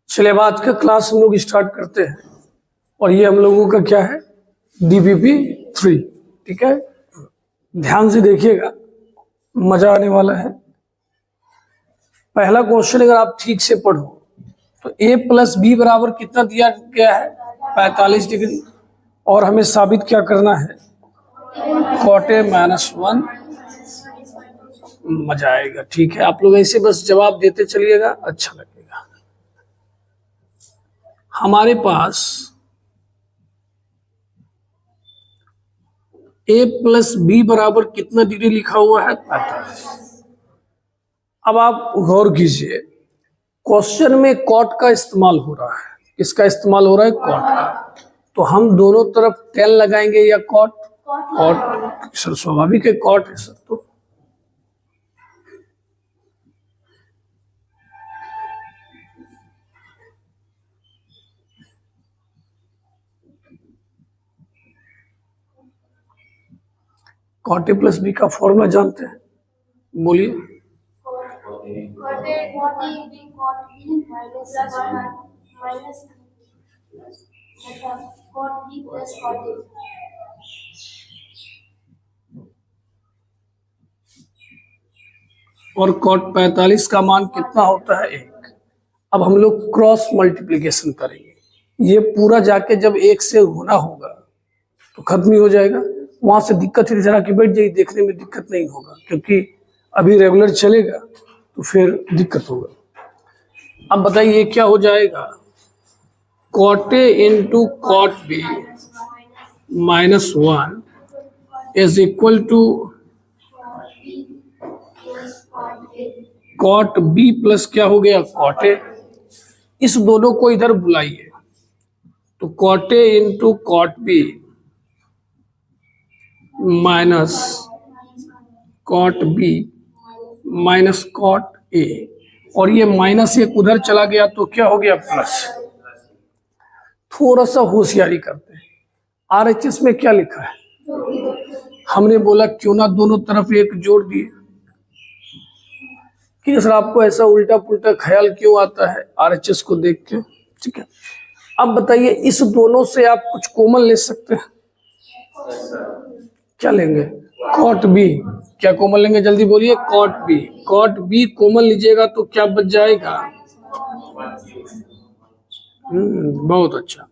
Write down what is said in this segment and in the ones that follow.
चलिए अब आज का क्लास हम लोग स्टार्ट करते हैं और ये हम लोगों का क्या है, DPP 3। ठीक है, ध्यान से देखिएगा, मजा आने वाला है। पहला क्वेश्चन अगर आप ठीक से पढ़ो तो a + b बराबर कितना दिया गया है, 45 डिग्री, और हमें साबित क्या करना है, cot a - 1। मजा आएगा। ठीक है, आप लोग ऐसे बस जवाब देते चलिएगा, अच्छा लगेगा। हमारे पास a + b बराबर कितना डिग्री लिखा हुआ है, 45। अब आप गौर कीजिए, क्वेश्चन में कॉट का इस्तेमाल हो रहा है। किसका इस्तेमाल हो रहा है, कॉट का। तो हम दोनों तरफ 10 लगाएंगे या कॉट, कॉट सर, स्वाभाविक है कॉट है सर। तो कॉट a + b का फॉर्मूला जानते हैं, बोलिए। और cot 45 का मान कितना होता है, 1। अब हम लोग क्रॉस मल्टीप्लिकेशन करेंगे। ये पूरा जाके जब 1 से गुना होगा तो खत्म ही हो जाएगा। वहां से दिक्कत है, जरा कि बैठ जाइए, देखने में दिक्कत नहीं होगा, क्योंकि अभी रेगुलर चलेगा तो फिर दिक्कत होगा। अब बताइए क्या हो जाएगा, cot a × cot b - 1 is equal to cot b plus क्या हो गया, cot a। इस दोनों को इधर बुलाइए, तो cot a × cot b minus cot b minus cot a, और ये -1 उधर चला गया तो क्या हो गया, प्लस। थोड़ा सा होशियारी करते हैं। RHS में क्या लिखा है, हमने बोला क्यों ना दोनों तरफ 1 जोड़ दिए। कि सर आपको ऐसा उल्टा पुल्टा ख्याल क्यों आता है RHS को देख के, ठीक है। अब बताइए, इस दोनों से आप कुछ कॉमन ले सकते हैं, क्या लेंगे, cot b। क्या कॉमन लेंगे, जल्दी बोलिए, cot b। cot b common लीजिएगा तो क्या बच जाएगा, बहुत अच्छा।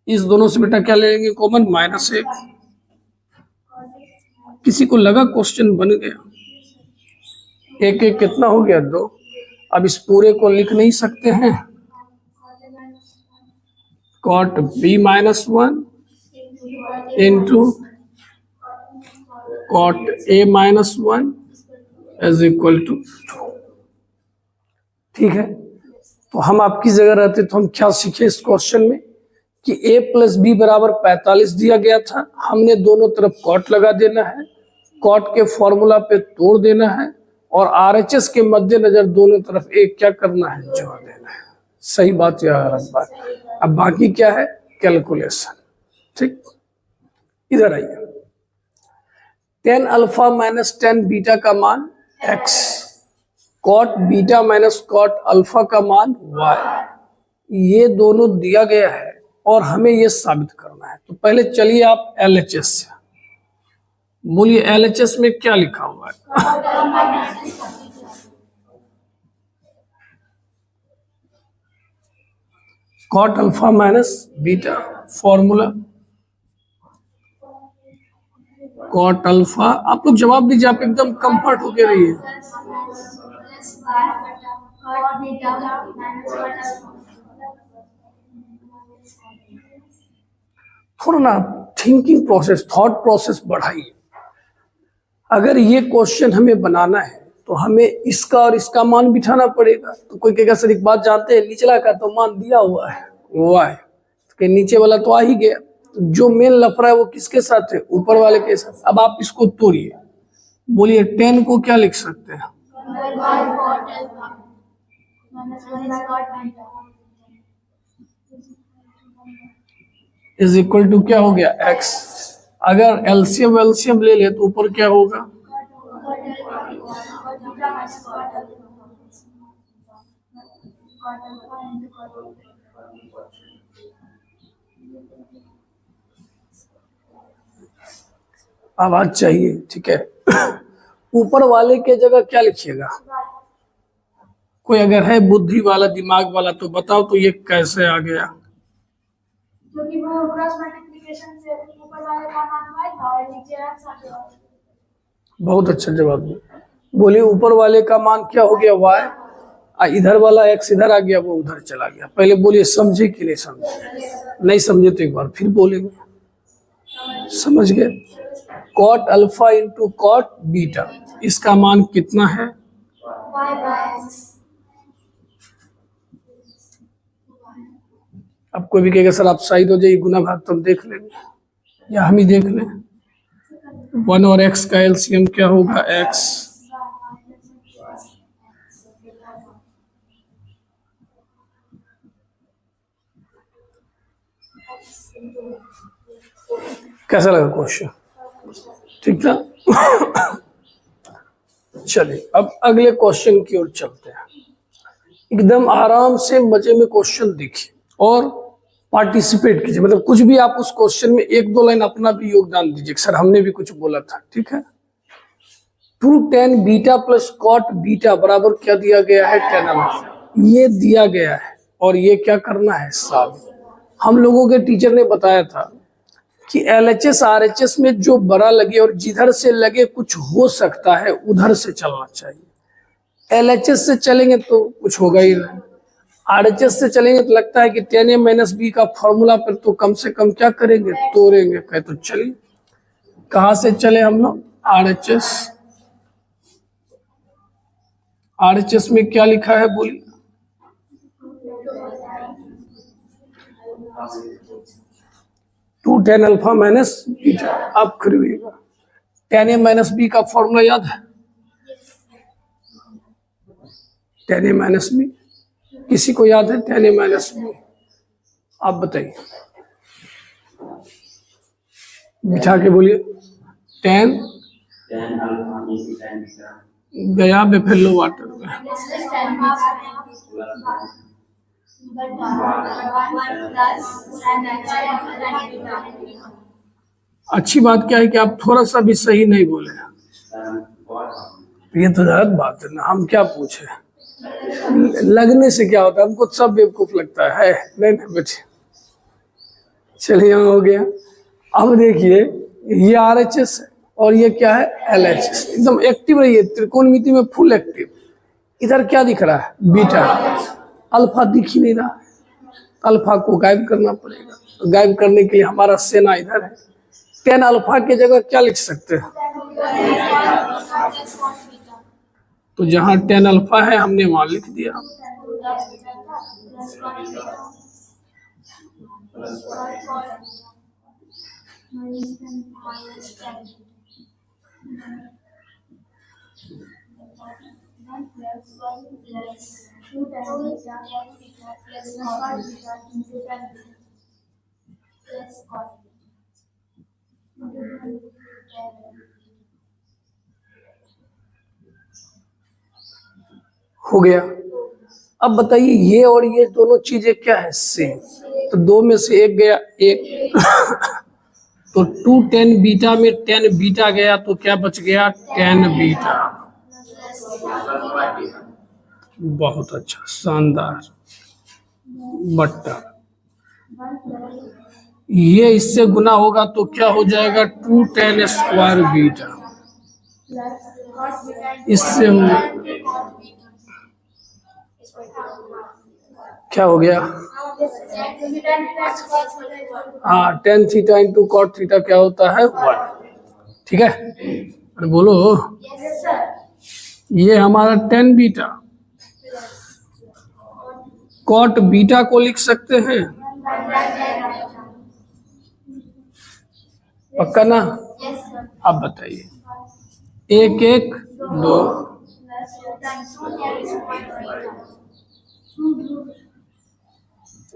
इस दोनों से बेटा क्या लेंगे कॉमन, -1। किसी को लगा क्वेश्चन बन गया, 1 1 कितना हो गया, 2। अब इस पूरे को लिख नहीं सकते हैं, cot b - 1 into cot a - 1 is equal to 2। ठीक है, तो हम आपकी जगह रहते तो हम क्या सीखे इस क्वेश्चन में, कि a + b बराबर 45 दिया गया था, हमने दोनों तरफ cot लगा देना है, cot के फॉर्मूला पे तोड़ देना है, और RHS के मद्देनजर दोनों तरफ 1 क्या करना है, जोड़ देना है। सही बात या गलत बात, अब बाकी क्या है, कैलकुलेशन। ठीक, इधर आइए, tan अल्फा - tan बीटा का मान x, cot beta - cot alpha का मान y, ये दोनों दिया गया है और हमें ये साबित करना है। तो पहले चलिए आप LHS से बोलिए, LHS में क्या लिखा हुआ है, cot alpha - beta, formula cot alpha. आप लोग जवाब दीजिए, आप एकदम कंफर्ट होके रहिए। थोड़ा ना थिंकिंग प्रोसेस, थॉट प्रोसेस बढ़ाइए। अगर ये क्वेश्चन हमें बनाना है तो हमें इसका और इसका मान बिठाना पड़ेगा। तो कोई कहेगा सर एक बात जानते हैं, निचला का तो मान दिया हुआ है y, तो नीचे वाला तो आ ही गया। तो जो मेन लफड़ा है वो किसके साथ है, ऊपर वाले के साथ। अब आप इसको तोड़िए, बोलिए 10 को क्या लिख सकते हैं, इज इक्वल टू क्या हो गया, x। अगर एलसीएम ले ले तो ऊपर क्या होगा, आवाज चाहिए, ठीक है। ऊपर वाले के जगह क्या लिखिएगा? कोई अगर है बुद्धि वाला, दिमाग वाला, तो बताओ तो ये कैसे आ गया? क्योंकि वो क्रॉस मल्टीप्लिकेशन से ऊपर वाले का मान y था और नीचे x आ गया। बहुत अच्छा जवाब दिया। बोलिए ऊपर वाले का मान क्या हो गया? y। इधर वाला x इधर आ गया, वो उधर चला गया। पहले बोलिए समझे कि नहीं समझे? नहीं समझे तो एक बार फिर बोलेंगे। समझ गए? Cot alpha into cot beta, इसका मान कितना है? y/x। अब कोई भी कहेगा सर आप साइड हो जाइए, गुना भाग तो हम देख लेंगे, या हम ही देख लें। 1 और x का एलसीएम क्या होगा? x। कैसा लगा क्वेश्चन? ठीक था? चलिए अब अगले क्वेश्चन की ओर चलते हैं। एकदम आराम से मजे में क्वेश्चन देखिए और पार्टिसिपेट कीजिए। मतलब कुछ भी आप उस क्वेश्चन में 1-2 लाइन अपना भी योगदान दीजिए, सर हमने भी कुछ बोला था, ठीक है। 2 tan beta plus cot beta बराबर क्या दिया गया है? tan alpha. ये दिया गया है और ये क्या करना है? साबित। हम लोगों के टीचर ने बताया था कि LHS RHS में जो बड़ा लगे और जिधर से लगे कुछ हो सकता है उधर से चलना चाहिए। LHS से चलेंगे तो कुछ होगा ही नहीं, RHS से चलेंगे तो लगता है कि tan a माइनस बी का फॉर्मूला पर तो कम से कम क्या करेंगे? तोड़ेंगे। कहे तो चलिए कहाँ से चले हम लोग? RHS। RHS में क्या लिखा है बोलिए? Two tan alpha minus beta. आप खड़े होइएगा। tan a माइनस बी का फॉर्मूला याद है? tan a माइनस बी, किसी को याद है tan a माइनस बी? आप बताइए, बिठा के बोलिए। tan गया बेफेलो वाटर में। अच्छी बात क्या है कि आप थोड़ा सा भी सही नहीं बोले। ये तो गलत बात है ना, हम क्या पूछे? लगने से क्या होता है? हमको सब बेवकूफ लगता है। नहीं नहीं बेटे, चलिए हो गया। अब देखिए ये RHS है और ये क्या है? LHS। एकदम एक्टिव रहिए, त्रिकोणमिति में फुल एक्टिव। इधर क्या दिख रहा है? बीटा। अल्फा दिख ही नहीं रहा, अल्फा को गायब करना पड़ेगा। तो गायब करने के लिए हमारा सेना इधर है। tan अल्फा के जगह क्या लिख सकते हैं? तो जहां tan अल्फा है हमने वहां लिख दिया। हो गया। अब बताइए ये और ये दोनों चीजें क्या है? सेम। तो दो में से एक गया, एक। तो 2 tan बीटा में tan बीटा गया तो क्या बच गया? tan beta. बहुत अच्छा, शानदार, बट्टा। ये इससे गुना होगा तो क्या हो जाएगा? 2 tan स्क्वायर बीटा। इससे क्या हो गया? हाँ, tan theta into cot theta क्या होता है? 1। ठीक है, अरे बोलो। ये हमारा tan बीटा, कॉट बीटा को लिख सकते हैं, पक्का ना? अब बताइए, 1 1 2।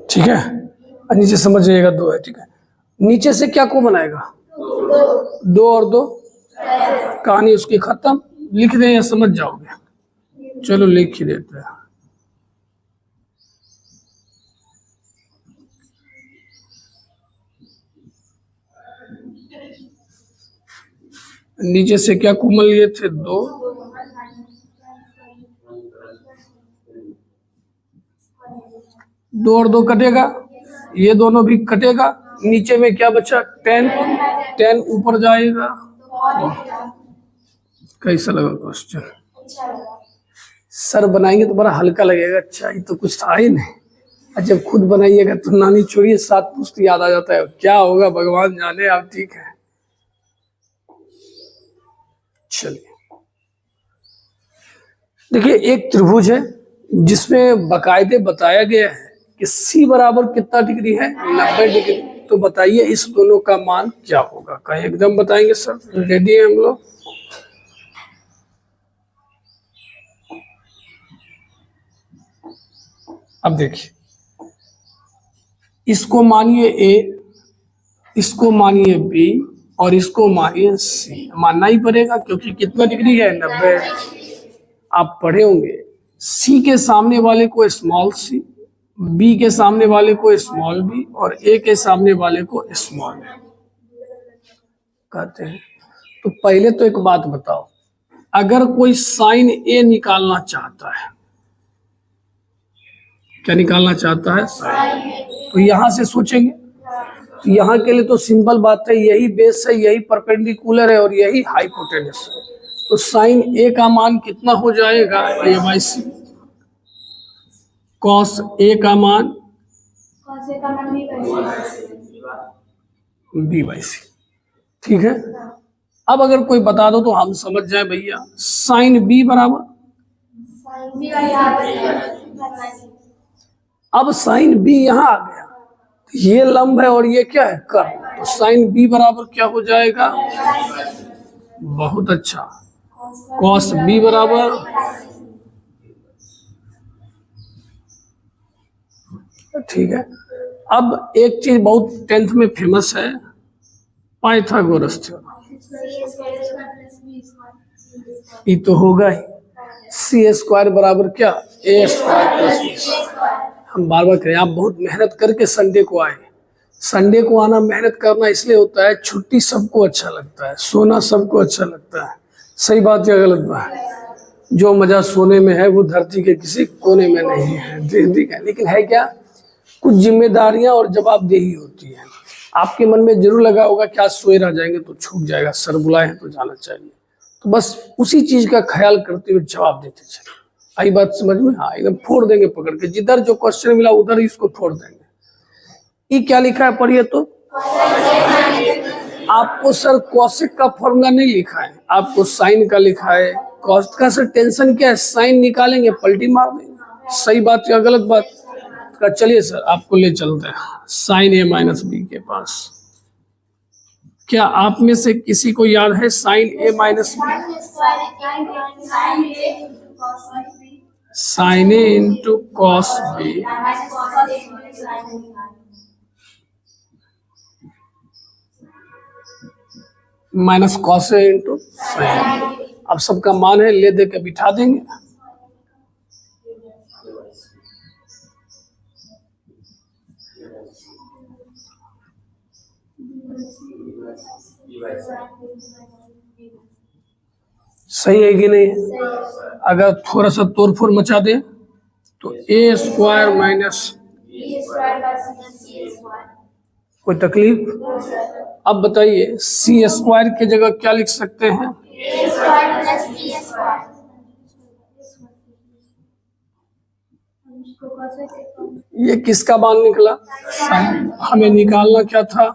ठीक है, नीचे समझ जाइएगा 2 है। ठीक है, नीचे से क्या को बनाएगा? 2 और 2, कहानी उसकी खत्म। लिख दें या समझ जाओगे? चलो लिख ही देते हैं। नीचे से क्या कॉमन लिए थे? 2। 2 और 2 कटेगा, ये दोनों भी कटेगा। नीचे में क्या बचा? 10। 10 ऊपर जाएगा। कैसा लगा क्वेश्चन? सर बनाएंगे तो बड़ा हल्का लगेगा। अच्छा, ये तो कुछ था ही नहीं। जब खुद बनाइएगा तो नानी छोड़िए 7 पुस्त याद आ जाता है। क्या होगा भगवान जाने। आप ठीक है, चलिए देखिए, एक त्रिभुज है जिसमें बाकायदे बताया गया है कि C बराबर कितना डिग्री है? 90 डिग्री। तो बताइए इस दोनों का मान क्या होगा? कहीं एकदम बताएंगे सर? रेडी है हम लोग? अब देखिए, इसको मानिए A, इसको मानिए B और इसको मानिए C। मानना ही पड़ेगा क्योंकि कितना डिग्री है? 90। आप पढ़े होंगे, C के सामने वाले को स्मॉल c, B के सामने वाले को स्मॉल b और A के सामने वाले को स्मॉल a कहते हैं। तो पहले तो एक बात बताओ, अगर कोई साइन A निकालना चाहता है, क्या निकालना चाहता है? साइन। तो यहां से सोचेंगे तो यहाँ के लिए तो सिंपल बात है, यही बेस है, यही परपेंडिकुलर है और यही हाइपोटेनस है। तो साइन A का मान कितना हो जाएगा? A/C। कॉस A का मान B/C। ठीक है। अब अगर कोई बता दो तो हम समझ जाए भैया। साइन B बराबर, अब साइन B यहाँ आ गया, ये लंब है और ये क्या है? कर्व। तो साइन B बराबर क्या हो जाएगा? बहुत अच्छा, कॉस B बराबर, ठीक है। अब एक चीज बहुत 10th में फेमस है, पाइथागोरस थ्योरम। ये तो होगा ही, C² बराबर क्या? A² plus B। हम बार बार करें, आप बहुत मेहनत करके संडे को आए। संडे को आना, मेहनत करना इसलिए होता है, छुट्टी सबको अच्छा लगता है, सोना सबको अच्छा लगता है। सही बात या गलत बात? जो मजा सोने में है वो धरती के किसी कोने में नहीं है। ठीक है, लेकिन है क्या, कुछ जिम्मेदारियां और जवाबदेही होती है। आपके मन में जरूर लगा होगा कि आज सोए रह जाएंगे तो छूट जाएगा, सर बुलाए हैं तो जाना चाहिए। तो बस उसी चीज का ख्याल करते हुए जवाब देते चले। आई बात समझ में? हाँ, एकदम फोड़ देंगे पकड़ के, जिधर जो क्वेश्चन मिला उधर ही इसको फोड़ देंगे। ये क्या लिखा है पढ़िए तो। आपको सर कॉसेक का फॉर्मूला नहीं लिखा है, आपको साइन का लिखा है। कॉस का सर टेंशन क्या है? साइन निकालेंगे, पलटी मार देंगे। सही बात या गलत बात? चलिए सर आपको ले चलते हैं साइन A-B के पास। क्या आप में से किसी को याद है sine A-B? Sine A into cos B minus cos A into sine. अब सबका मान है, ले दे के बिठा देंगे। सही है कि नहीं? अगर थोड़ा सा तोड़फोड़ मचा दे तो A² माइनस, कोई तकलीफ? अब बताइए C² की जगह क्या लिख सकते हैं? ये किसका मान निकला? हमें निकालना क्या था?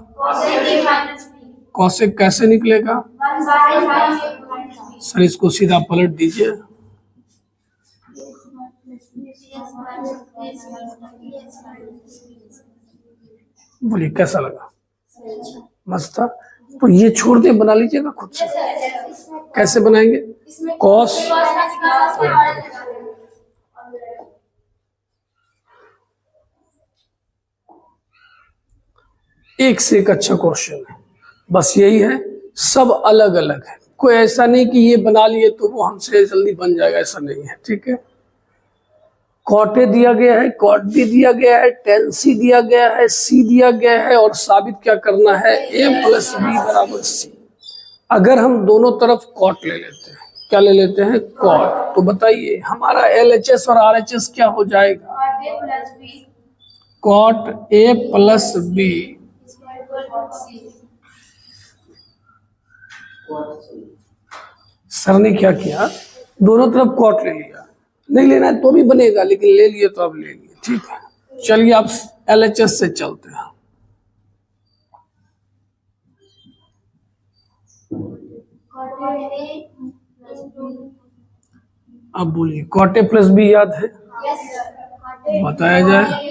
कॉसेक कैसे निकलेगा? सर इसको सीधा पलट दीजिए। बोलिए कैसा लगा? मस्त था। तो ये छोड़ दे, बना लीजिएगा खुद से। कैसे बनाएंगे? कॉस, एक से एक अच्छा क्वेश्चन है, बस यही है, सब अलग अलग है। कोई ऐसा नहीं कि ये बना लिए तो वो हमसे जल्दी बन जाएगा, ऐसा नहीं है। ठीक है, कॉट ए दिया गया है, कॉट बी दिया गया है, टेन सी दिया गया है, सी दिया गया है और साबित क्या करना है? A + B = C। अगर हम दोनों तरफ कॉट ले लेते हैं, क्या ले लेते हैं, कॉट, तो बताइए हमारा LHS और RHS क्या हो जाएगा, cot A plus cot A plus B B। सर ने क्या किया, दोनों तरफ कॉट ले लिया, नहीं लेना है तो भी बनेगा, लेकिन ले लिए तो अब ले लिए, ठीक है। चलिए आप LHS से चलते हैं। Cot A plus B. अब बोलिए कॉट A plus B याद है, यस सर। बताया जाए।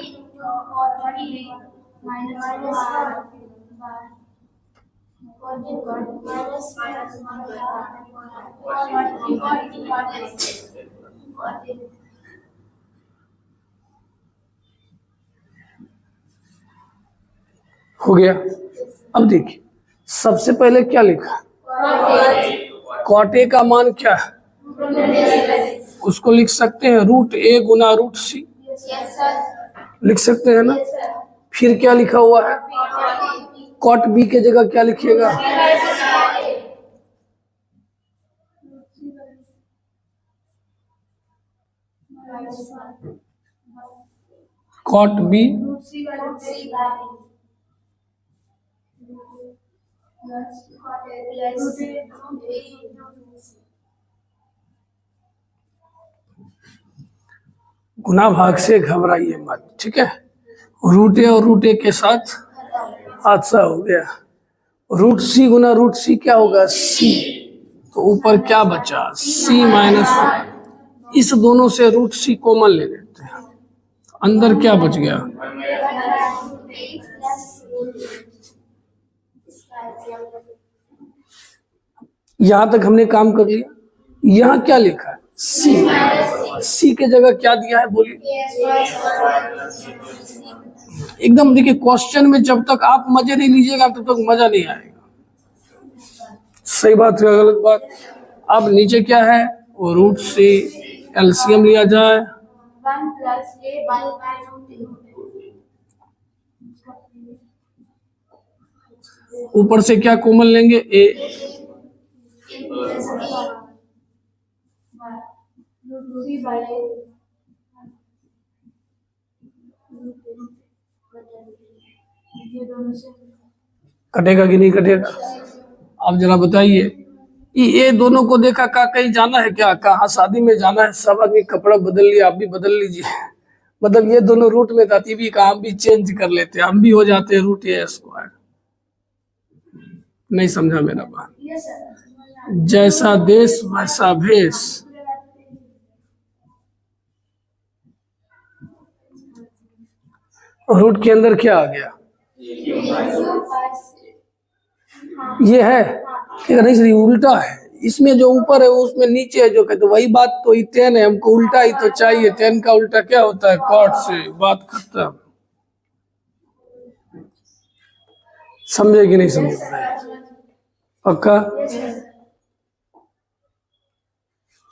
हो गया। अब देखिए सबसे पहले क्या लिखा, कॉट A का मान क्या है, उसको लिख सकते हैं √A गुना √C, लिख सकते हैं ना। फिर क्या लिखा हुआ है, कॉट B के जगह क्या लिखिएगा, कॉट B गुना भाग से घबराइए मत, ठीक है। √A और √A के साथ हादसा हो गया, √C गुना √C क्या होगा, C, तो ऊपर क्या बचा, C माइनस, इस दोनों से √C कॉमन ले लेते हैं, अंदर क्या बच गया, यहां तक हमने काम कर लिया। यहाँ क्या लिखा है, C के जगह क्या दिया है बोलिए, एकदम देखिए क्वेश्चन में जब तक आप मजे नहीं लीजिएगा तब तक मजा नहीं आएगा, सही बात है गलत बात। अब नीचे क्या है, वो √C, LCM लिया जाए, ऊपर से क्या कॉमन लेंगे, A, कटेगा कि नहीं कटेगा, आप जरा बताइए। ये दोनों को देखा का कहीं जाना है क्या, कहाँ शादी में जाना है, सब आदमी कपड़ा बदल लिया, आप भी बदल लीजिए। मतलब ये दोनों रूट में था, भी का हम भी चेंज कर लेते, हम भी हो जाते हैं √A²। नहीं समझा मेरा बात, जैसा देश वैसा भेष। रूट के अंदर क्या आ गया, ये है, नहीं सर उल्टा है, इसमें जो ऊपर है उसमें नीचे है जो कहते, वही बात तो ये tan है, हमको उल्टा ही तो चाहिए, tan का उल्टा क्या होता है, cot से, बात खत्म। समझे कि नहीं समझे, पक्का।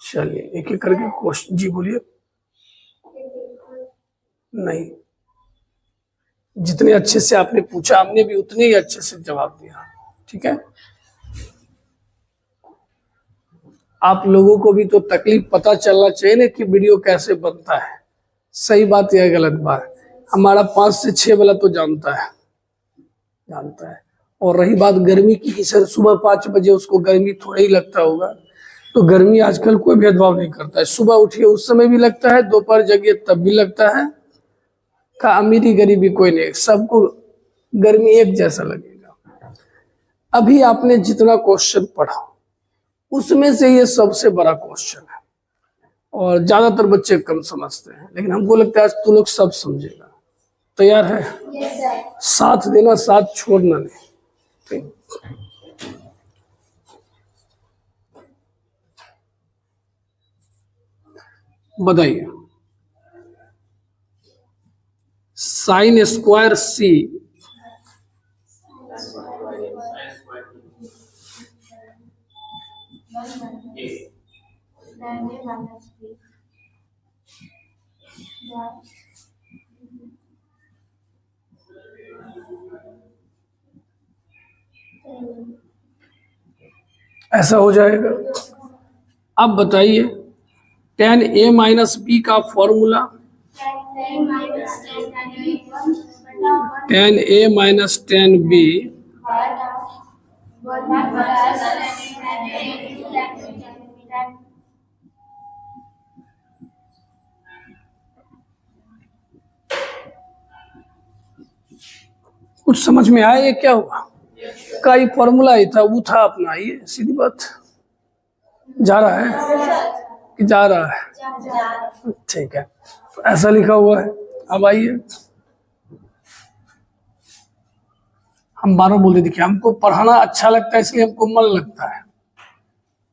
चलिए एक एक करके क्वेश्चन, जी बोलिए। नहीं, जितने अच्छे से आपने पूछा हमने भी उतने ही अच्छे से जवाब दिया, ठीक है। आप लोगों को भी तो तकलीफ पता चलना चाहिए ना कि वीडियो कैसे बनता है, सही बात या गलत बात। हमारा 5 से 6 वाला तो जानता है। और रही बात गर्मी की कि सर सुबह 5 बजे उसको गर्मी थोड़ा ही लगता होगा, तो गर्मी आजकल कोई भेदभाव नहीं करता है, सुबह उठिए उस समय भी लगता है, दोपहर जगिए तब भी लगता है, का अमीरी गरीबी कोई नहीं, सबको गर्मी एक जैसा लगेगा। अभी आपने जितना क्वेश्चन पढ़ा उसमें से ये सबसे बड़ा क्वेश्चन है, और ज्यादातर बच्चे कम समझते हैं, लेकिन हमको लगता है आज तू लोग सब समझेगा। तैयार है, साथ देना, साथ छोड़ना नहीं। बताइए, sin²C ऐसा हो जाएगा। अब बताइए tan a माइनस बी का formula, tan a minus tan b कुछ समझ में आया ये क्या हुआ? का ये फॉर्मूला ही था, वो था अपना, ये सीधी बात। जा रहा है कि जा रहा है? ठीक है, तो ऐसा लिखा हुआ है। अब आइए, हम बार बोलते, देखिए हमको पढ़ाना अच्छा लगता है इसलिए हमको मन लगता है।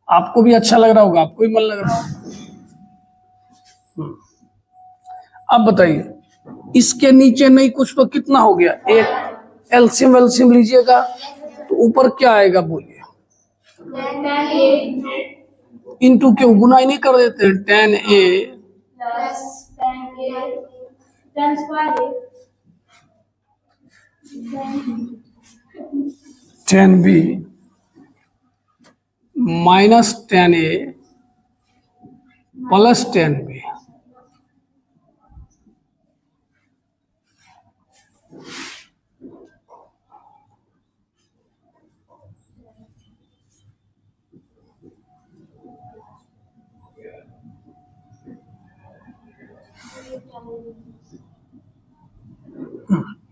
आपको भी अच्छा लग रहा होगा, आपको भी मन लग रहा होगा। अब बताइए, इसके नीचे नहीं कुछ तो कितना हो गया? एक एलसीएम वेलसीएम लीजिएगा तो ऊपर क्या आएगा बोलिए? इंटू क्यों, गुना ही नहीं कर देते हैं? tan a tan b minus tan a plus tan b।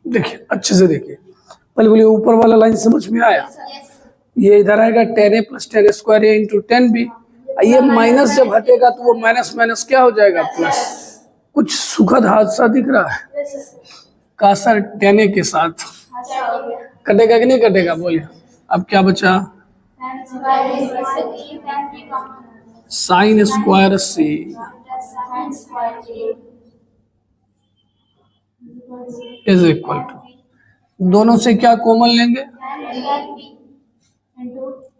देखिए अच्छे से देखिए, पहले बोलिए ऊपर वाला लाइन समझ में आया? ये इधर आएगा tan a plus tan square a into tan b। ये माइनस जब हटेगा तो वो माइनस माइनस क्या हो जाएगा? प्लस। कुछ सुखद हादसा दिख रहा है का सर? tan a के साथ कटेगा कि नहीं कटेगा बोलिए? अब क्या बचा? Sine square c is equal to, दोनों से क्या कॉमन लेंगे?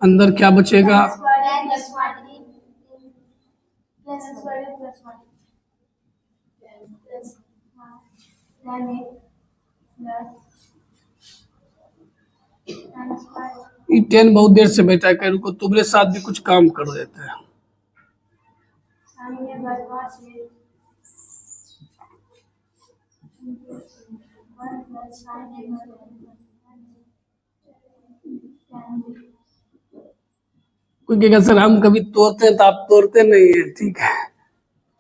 अंदर क्या बचेगा? ये 10 बहुत देर से बैठा है, रुको तुम्हारे साथ भी कुछ काम कर देते हैं। कोई कहेगा सर हम कभी तोड़ते हैं तो आप तोड़ते नहीं है, ठीक है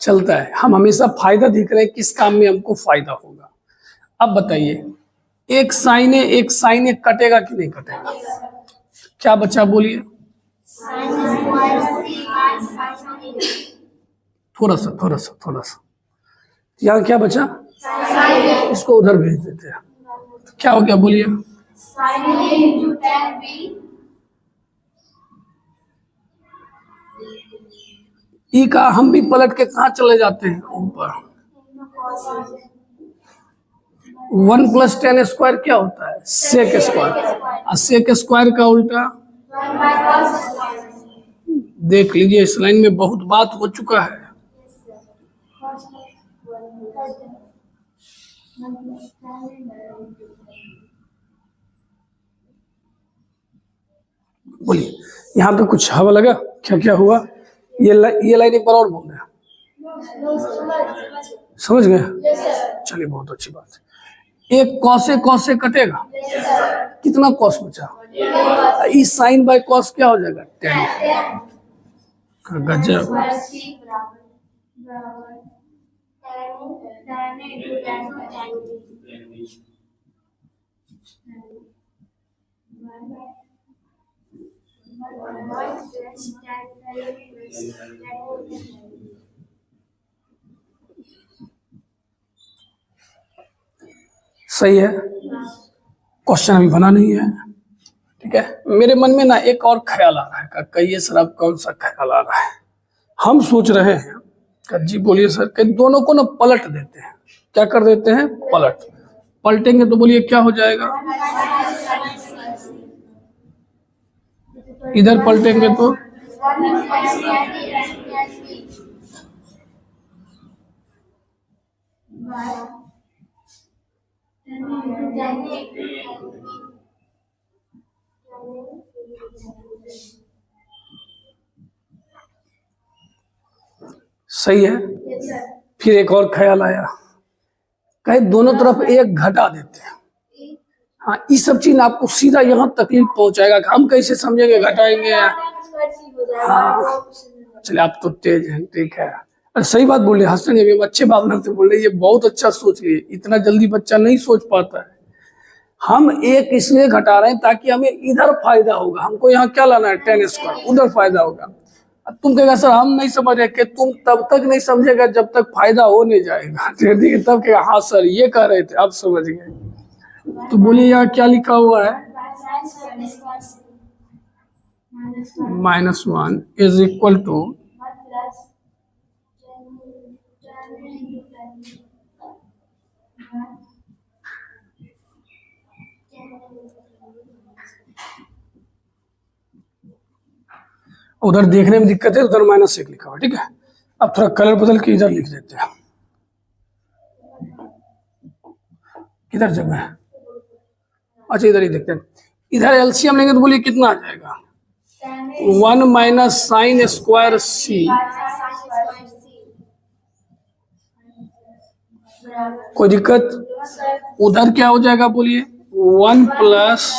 चलता है। हम हमेशा फायदा दिख रहे हैं, किस काम में हमको फायदा होगा। अब बताइए, एक साइन है एक साइन है, कटेगा कि नहीं कटेगा? क्या बचा बोलिए? थोड़ा सा यहाँ क्या बचा? इसको उधर भेज देते हैं, तो क्या हो गया बोलिए? ई का हम भी पलट के कहाँ चले जाते हैं? ऊपर। 1 प्लस tan स्क्वायर क्या होता है? सेक स्क्वायर, और सेक स्क्वायर का उल्टा देख लीजिए, इस लाइन में बहुत बात हो चुका है। बोलिए, यहाँ पे कुछ हवा लगा? क्या क्या हुआ? ये लाइन एक बार और बोल रहे हैं, समझ गए? चलिए बहुत अच्छी बात है। एक कॉस से कटेगा, कितना कॉस बचा? इस साइन बाय कॉस क्या हो जाएगा? tan। गजब। सही है, क्वेश्चन अभी बना नहीं है, ठीक है। मेरे मन में ना एक और ख्याल आ रहा है। कहिए सर आप कौन सा ख्याल आ रहा है? हम सोच रहे हैं जी बोलिए सर, कि दोनों को ना पलट देते हैं। क्या कर देते हैं? पलटेंगे तो बोलिए क्या हो जाएगा? इधर पलटेंगे तो सही है। Yes sir. फिर एक और ख्याल आया, कहे दोनों तरफ एक घटा देते हैं। हाँ, ये सब चीज आपको सीधा यहाँ तकलीफ पहुंचाएगा कि हम कैसे समझेंगे घटाएंगे। हाँ चलिए, आप तो तेज हैं, ठीक है। अरे सही बात बोले हसन, ये भी अच्छे भावना से बोल रहे, ये बहुत अच्छा सोच लिए, इतना जल्दी बच्चा नहीं सोच पाता है। हम एक इसलिए घटा रहे हैं ताकि हमें इधर फायदा होगा, हमको यहाँ क्या लाना है 10 स्क्वायर, उधर फायदा होगा। अब तुम कहेगा सर हम नहीं समझ रहे, कि तुम तब तक नहीं समझेगा जब तक फायदा हो नहीं जाएगा, ठीक है, तब कहेगा हाँ सर ये कह रहे थे, अब समझ गए। तो बोलिए यहाँ क्या लिखा हुआ है, -1 इज इक्वल टू, उधर देखने में दिक्कत है, उधर -1 लिखा हुआ, ठीक है। अब थोड़ा कलर बदल के इधर लिख देते हैं, किधर जगह है, अच्छा इधर ही देखते हैं। इधर एलसीएम लेंगे तो बोलिए कितना आ जाएगा, 1 माइनस साइन स्क्वायर सी। कोई दिक्कत, उधर क्या हो जाएगा बोलिए, 1 प्लस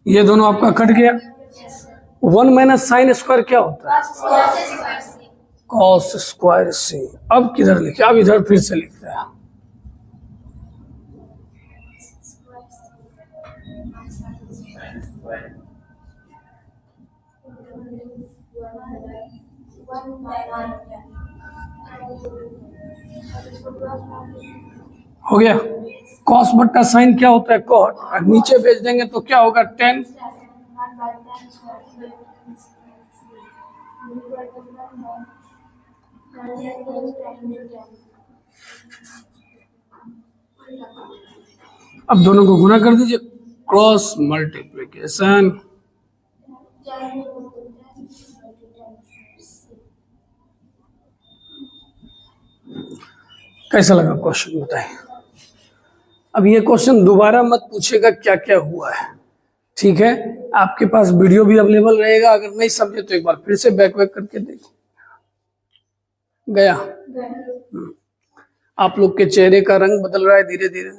ये दोनों आपका कट गया। 1 माइनस साइन स्क्वायर क्या होता है, कॉस स्क्वायर सी। अब किधर लिखे, अब इधर फिर से लिखते हैं, हो गया। कॉस बट्टा साइन क्या होता है, कॉट, और नीचे भेज देंगे तो क्या होगा 10। अब दोनों को गुना कर दीजिए, क्रॉस मल्टीप्लिकेशन। कैसा लगा क्वेश्चन बताइए। अब ये क्वेश्चन दोबारा मत पूछेगा क्या क्या हुआ है, ठीक है। आपके पास वीडियो भी अवेलेबल रहेगा, अगर नहीं समझे तो एक बार फिर से बैक करके देखिए। गया, आप लोग के चेहरे का रंग बदल रहा है धीरे धीरे।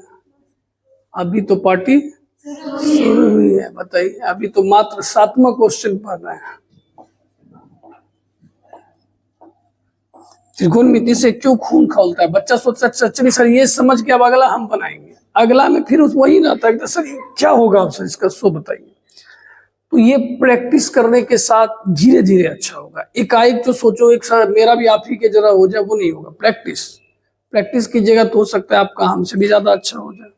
अभी तो पार्टी शुरू हुई है, बताइए, अभी तो मात्र 7वां क्वेश्चन पढ़ रहे हैं। त्रिकोणमिति से क्यों खून खौलता है, बच्चा सोचता है सच नहीं सर ये समझ के अब अगला हम बनाएंगे, अगला में फिर वही रहता है सर क्या होगा आप सर इसका सो बताइए। तो ये प्रैक्टिस करने के साथ धीरे धीरे अच्छा होगा। एकाएक जो सोचो एक सर मेरा भी आप ही के जरा हो जाए, वो नहीं होगा। प्रैक्टिस कीजिएगा तो हो सकता है आपका हमसे भी ज्यादा अच्छा हो जाए।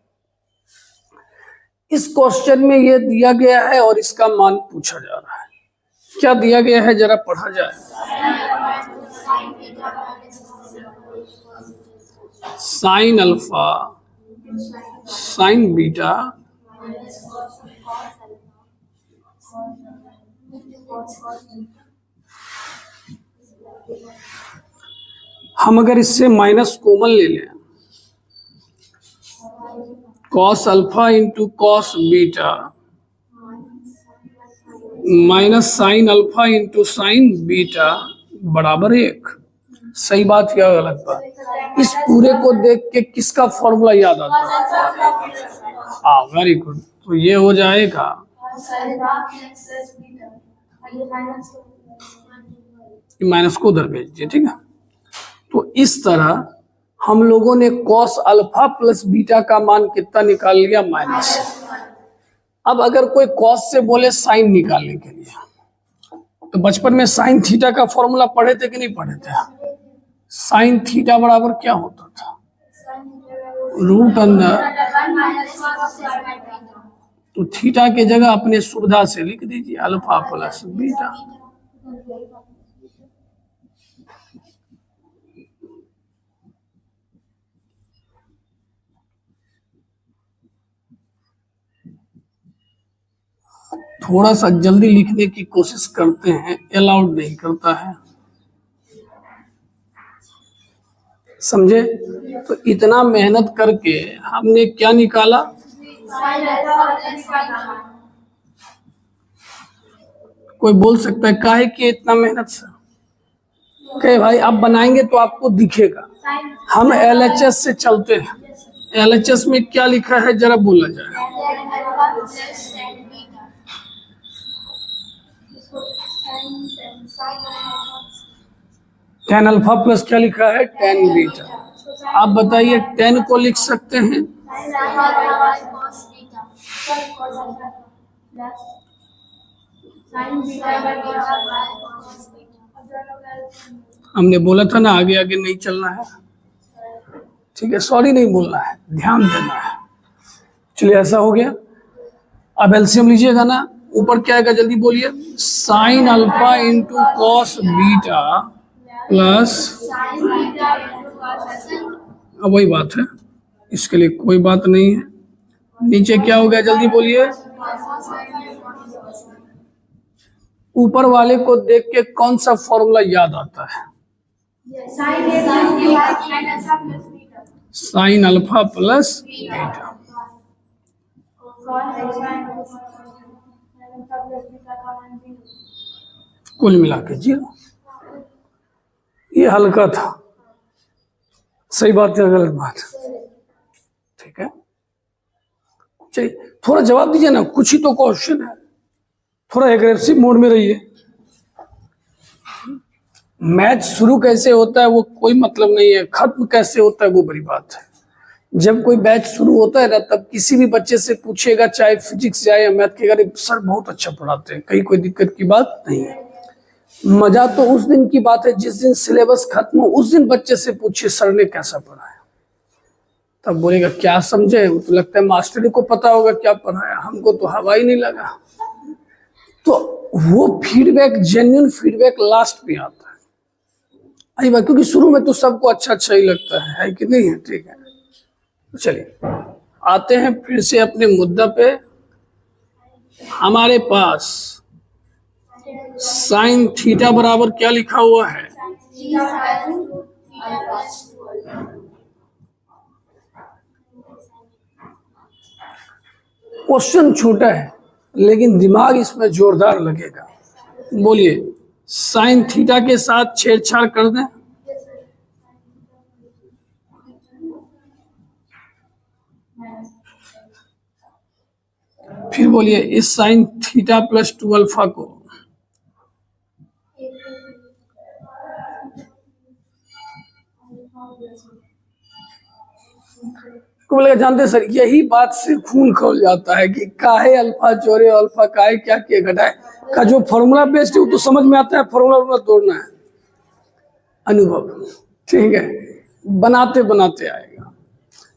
इस क्वेश्चन में ये दिया गया है और इसका मान पूछा जा रहा है। क्या दिया गया है जरा पढ़ा जाए। साइन अल्फा साइन बीटा हम अगर इससे माइनस कॉमन ले लें, cos alpha into cos beta minus sine alpha into sine beta बराबर 1। सही बात या गलत बात। इस पूरे को देख के किसका फॉर्मूला याद आता है, हाँ वेरी गुड। तो ये हो जाएगा माइनस को उधर भेज दिए, ठीक है। तो इस तरह हम लोगों ने कॉस अल्फा प्लस बीटा का मान कितना निकाल लिया, माइनस। अब अगर कोई कॉस से बोले साइन निकालने के लिए, तो बचपन में साइन थीटा का फॉर्मूला पढ़े थे कि नहीं पढ़े थे। साइन थीटा बराबर क्या होता था, रूट अंदर, तो थीटा के जगह अपने सुविधा से लिख दीजिए अल्फा प्लस बीटा। थोड़ा सा जल्दी लिखने की कोशिश करते हैं, अलाउड नहीं करता है। समझे? तो इतना मेहनत करके हमने क्या निकाला? Sine alpha plus beta. कोई बोल सकता है काहे कि इतना मेहनत से? कहे भाई अब बनाएंगे तो आपको दिखेगा। साइन हम एलएचएस से चलते हैं। एलएचएस में क्या लिखा है जरा बोला जाए। tan alpha plus tan beta. इसको sine alpha tan alpha plus क्या लिखा है? Tan beta. आप बताइए 10 को लिख सकते हैं sine alpha cos beta. cos alpha plus sine beta by cos beta. हमने बोला था ना आगे आगे नहीं चलना है। ठीक है, सॉरी नहीं बोलना है, ध्यान देना है। चलिए ऐसा हो गया। अब एलसीएम लीजिएगा ना, ऊपर क्या आएगा जल्दी बोलिए। Sine alpha into cos beta plus, sine beta into cos। अब वही बात है, इसके लिए कोई बात नहीं है। नीचे क्या हो गया जल्दी बोलिए। ऊपर वाले को देख के कौन सा फॉर्मूला याद आता है? Sine alpha plus beta. Sine alpha plus beta. कुल मिला के 0। ये हल्का था। सही बात है गलत बात? ठीक है, चलिए थोड़ा जवाब दीजिए ना, कुछ ही तो क्वेश्चन है। थोड़ा एग्रेसिव मोड में रहिए। मैच शुरू कैसे होता है वो कोई मतलब नहीं है, खत्म कैसे होता है वो बड़ी बात है। जब कोई बैच शुरू होता है ना, तब किसी भी बच्चे से पूछेगा, चाहे फिजिक्स जाए या मैथ के, अरे सर बहुत अच्छा पढ़ाते हैं, कहीं कोई दिक्कत की बात नहीं है। मजा तो उस दिन की बात है जिस दिन सिलेबस खत्म हो, उस दिन बच्चे से पूछे सर ने कैसा पढ़ाया, तब बोलेगा क्या समझे। तो लगता है मास्टर को पता होगा क्या पढ़ाया, हमको तो हवा ही नहीं लगा। तो वो फीडबैक, जेन्युइन फीडबैक लास्ट में आता है। आई बात, क्योंकि शुरू में तो सबको अच्छा अच्छा ही लगता है कि नहीं है? ठीक है, तो चलिए आते हैं फिर से अपने मुद्दा पे। हमारे पास साइन थीटा बराबर क्या लिखा हुआ है? क्वेश्चन छोटा है लेकिन दिमाग इसमें जोरदार लगेगा। बोलिए, साइन थीटा के साथ छेड़छाड़ कर दें? फिर बोलिए, इस साइन थीटा प्लस 2 अल्फा को बोलेगा जानते सर यही बात से खून खोल जाता है कि काहे अल्फा जोड़े अल्फा काहे क्या किए घटाए का जो फॉर्मूला बेस्ड है वो तो समझ में आता है, फॉर्मूला तोड़ना है अनुभव। ठीक है, बनाते बनाते आएगा।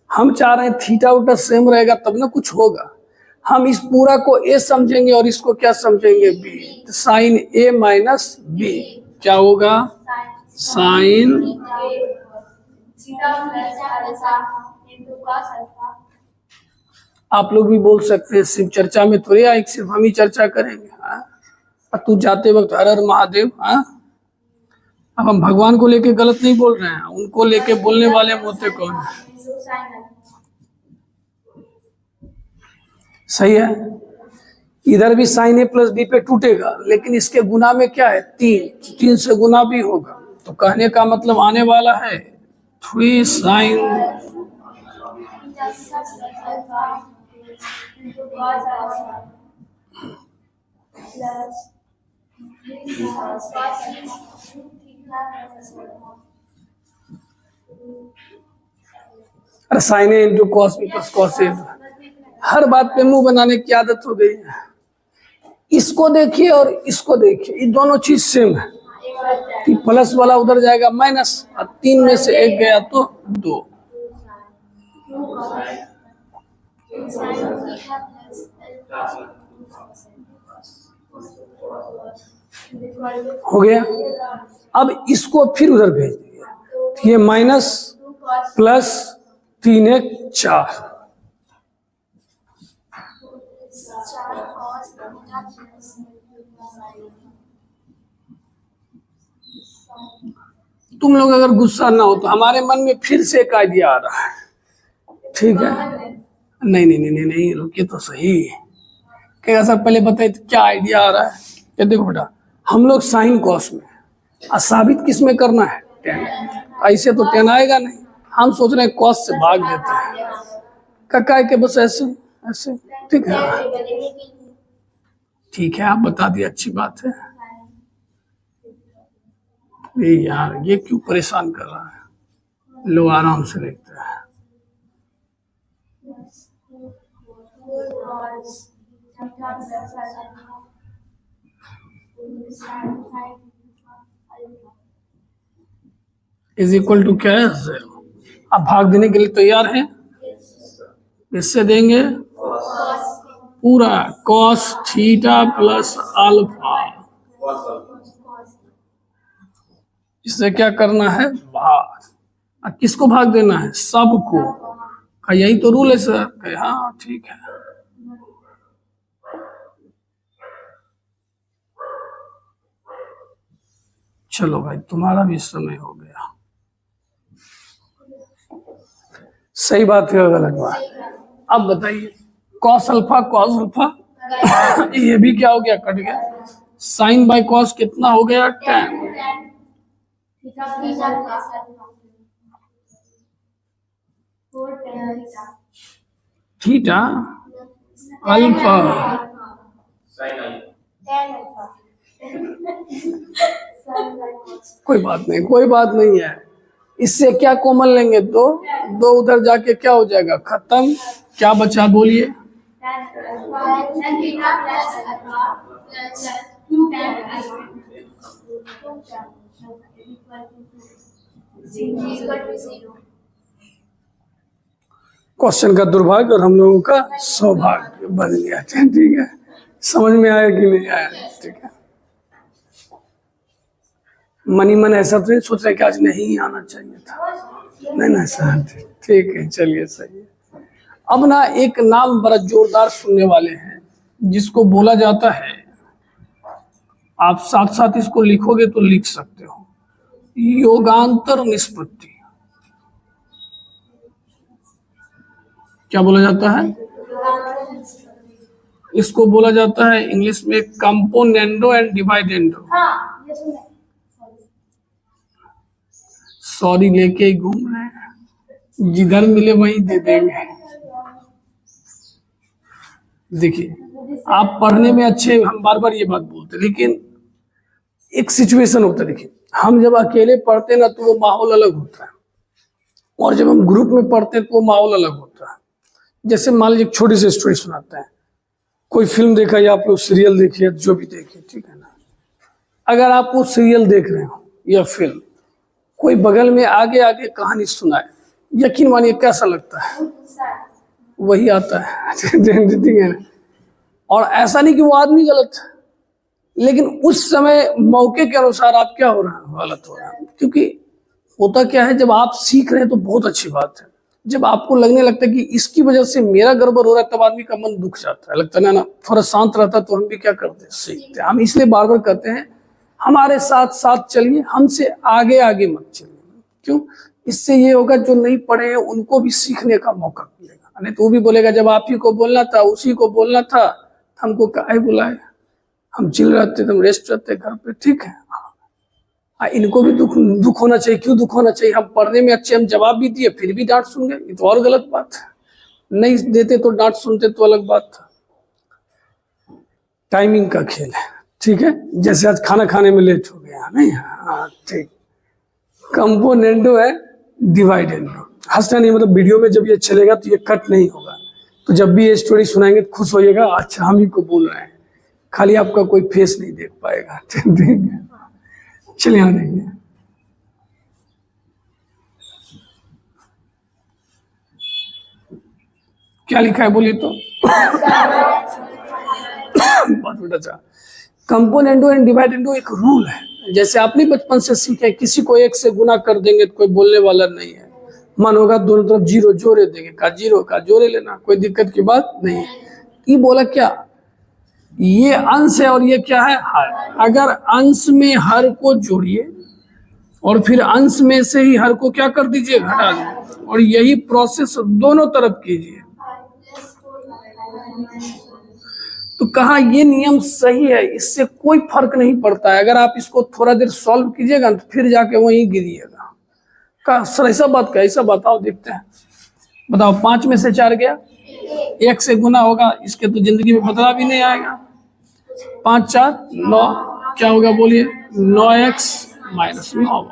हम चाह रहे हैं थीटा उटा सेम रहेगा तब ना कुछ होगा। हम इस पूरा को ए समझेंगे और इसको क्या समझेंगे? बी। तो साइन ए माइनस बी क्या होगा? साइन। आप लोग भी बोल सकते हैं, सिर्फ चर्चा में थोड़ी आए सिर्फ हम ही चर्चा करेंगे। हाँ, तू जाते वक्त हर हर महादेव। हाँ, अब हम भगवान को लेके गलत नहीं बोल रहे हैं, उनको लेके बोलने वाले मोते कौन है? सही है। इधर भी साइन ए प्लस बी पे टूटेगा, लेकिन इसके गुना में क्या है? 3 से गुना भी होगा। तो कहने का मतलब आने वाला है 3 साइन अरे sine A into cos B plus cos A. हर बात पे मुंह बनाने की आदत हो गई है। इसको देखिए और इसको देखिए, ये दोनों चीज सेम है। प्लस वाला उधर जाएगा माइनस, और 3 में से 1 गया तो 2। हो गया। अब इसको फिर उधर भेज दिए, ये माइनस प्लस 3 1 4। तुम लोग अगर गुस्सा ना हो तो हमारे मन में फिर से एक आइडिया आ रहा है, ठीक है? नहीं नहीं नहीं नहीं नहीं, रुकिए तो सही। क्या सर, पहले बताइए तो क्या आइडिया आ रहा है? क्या देखो बेटा, हम लोग साइन कॉस में और साबित किस में करना है? टेन। ऐसे तो टेन आएगा नहीं, हम सोच रहे हैं कॉस से भाग देते हैं कका के, बस ऐसे ऐसे, ठीक है? ठीक है, आप बता दिए, अच्छी बात है। ये यार, ये क्यों परेशान कर रहा है? लो आराम से लिखते हैं। इज इक्वल टू क्या है? 0। अब भाग देने के लिए तैयार है? इससे देंगे पूरा कॉस थीटा प्लस अल्फा। इससे क्या करना है? भाग। अब किसको भाग देना है? सबको। यही तो रूल है सर। हाँ ठीक है। चलो भाई, तुम्हारा भी समय हो गया। सही बात है, गलत बात? अब बताइए, कॉस अल्फा कॉस अल्फा ये भी क्या हो गया? कट गया। साइन बाय कॉस कितना हो गया? 10। Theta alpha. कोई बात नहीं, कोई बात नहीं है। इससे क्या कॉमन लेंगे? दो, दो उधर जाके क्या हो जाएगा? खत्म। क्या बचा बोलिए? क्वेश्चन का दुर्भाग्य और हम लोगों का सौभाग्य बन गया। ठीक है, समझ में आया कि नहीं आया? ठीक है। मनी मन ऐसा तो नहीं सोच रहे कि आज नहीं आना चाहिए था? नहीं ना सर, ठीक है, चलिए सही है। अब ना एक नाम बड़ा जोरदार सुनने वाले हैं, जिसको बोला जाता है, आप साथ साथ इसको लिखोगे तो लिख सकते हो, योगांतर निष्पत्ति। क्या बोला जाता है? इसको बोला जाता है इंग्लिश में कंपोनेंडो एंड डिवाइडेंडो। सॉरी लेके ही घूम रहे हैं, जिधर मिले वहीं दे देंगे। देखिए, आप पढ़ने में अच्छे, हम बार बार ये बात बोलते, लेकिन एक सिचुएशन होता है। देखिए, हम जब अकेले पढ़ते ना तो वो माहौल अलग होता है, और जब हम ग्रुप में पढ़ते हैं तो वो माहौल अलग होता है। जैसे मान लीजिए एक छोटी सी स्टोरी सुनाते हैं, कोई फिल्म देखा या आप लोग सीरियल देखिए, जो भी देखिए, ठीक है ना? अगर आप वो सीरियल देख रहे हो या फिल्म, कोई बगल में आगे आगे कहानी सुनाए, यकीन मानिए कैसा लगता है? वही आता है। ठीक है ना? और ऐसा नहीं कि वो आदमी गलत है, लेकिन उस समय मौके के अनुसार आप क्या हो रहा है? गलत हो रहा है। क्योंकि होता क्या है, जब आप सीख रहे हैं तो बहुत अच्छी बात है, जब आपको लगने लगता है कि इसकी वजह से मेरा गड़बड़ हो रहा है, तब आदमी का मन दुख जाता है, लगता है ना थोड़ा शांत रहता तो हम भी क्या करते हैं? सीखते हैं। हम इसलिए बार बार कहते हैं, हमारे साथ साथ चलिए, हमसे आगे आगे मत चलिए। क्यों? इससे ये होगा, जो नहीं पढ़े हैं उनको भी सीखने का मौका मिलेगा। नहीं तो वो भी बोलेगा, जब आप ही को बोलना था, उसी को बोलना था, हमको काहे बुलाए? हम चिल रहते, हम रेस्ट रहते घर पे, ठीक है? इनको भी दुख होना चाहिए। क्यों दुख होना चाहिए? हम पढ़ने में अच्छे, हम जवाब भी दिए, फिर भी डांट सुन गए, ये तो और गलत बात है। नहीं देते तो डांट सुनते तो अलग बात था। टाइमिंग का खेल है, ठीक है? जैसे आज खाना खाने में लेट हो गया, नहीं? हाँ ठीक। कंपोनेंडो है डिवाइडेंडो। हंसना नहीं, मतलब वीडियो में जब ये चलेगा तो ये कट नहीं होगा, तो जब भी ये स्टोरी सुनाएंगे तो खुश होइएगा, अच्छा हम ही को बोल रहे हैं, खाली आपका कोई फेस नहीं देख पाएगा। ठीक है, चलिए यहाँ देखिए। क्या लिखा है बोलिए तो? बहुत अच्छा। कंपोनेंडो एंड डिवाइडेंडो एक रूल है, जैसे आपने बचपन से सीखे, किसी को एक से गुना कर देंगे तो कोई बोलने वाला नहीं है। मन होगा दोनों तरफ जीरो जोड़े देंगे, का जीरो का जोड़े लेना, कोई दिक्कत की बात नहीं है। ये बोला क्या? ये अंश है और ये क्या है? हर। अगर अंश में हर को जोड़िए और फिर अंश में से ही हर को क्या कर दीजिए, घटा दीजिए, और यही प्रोसेस दोनों तरफ कीजिए। तो कहा ये नियम सही है, इससे कोई फर्क नहीं पड़ता है। अगर आप इसको थोड़ा देर सॉल्व कीजिएगा तो फिर जाके वहीं गिरिएगा। का सर ऐसा बात का, ऐसा बताओ, देखते हैं, बताओ 5 में से 4 गया, 1 से गुना होगा, इसके तो जिंदगी में बदला भी नहीं आएगा। 5 4 9, क्या होगा बोलिए, 9x - 9,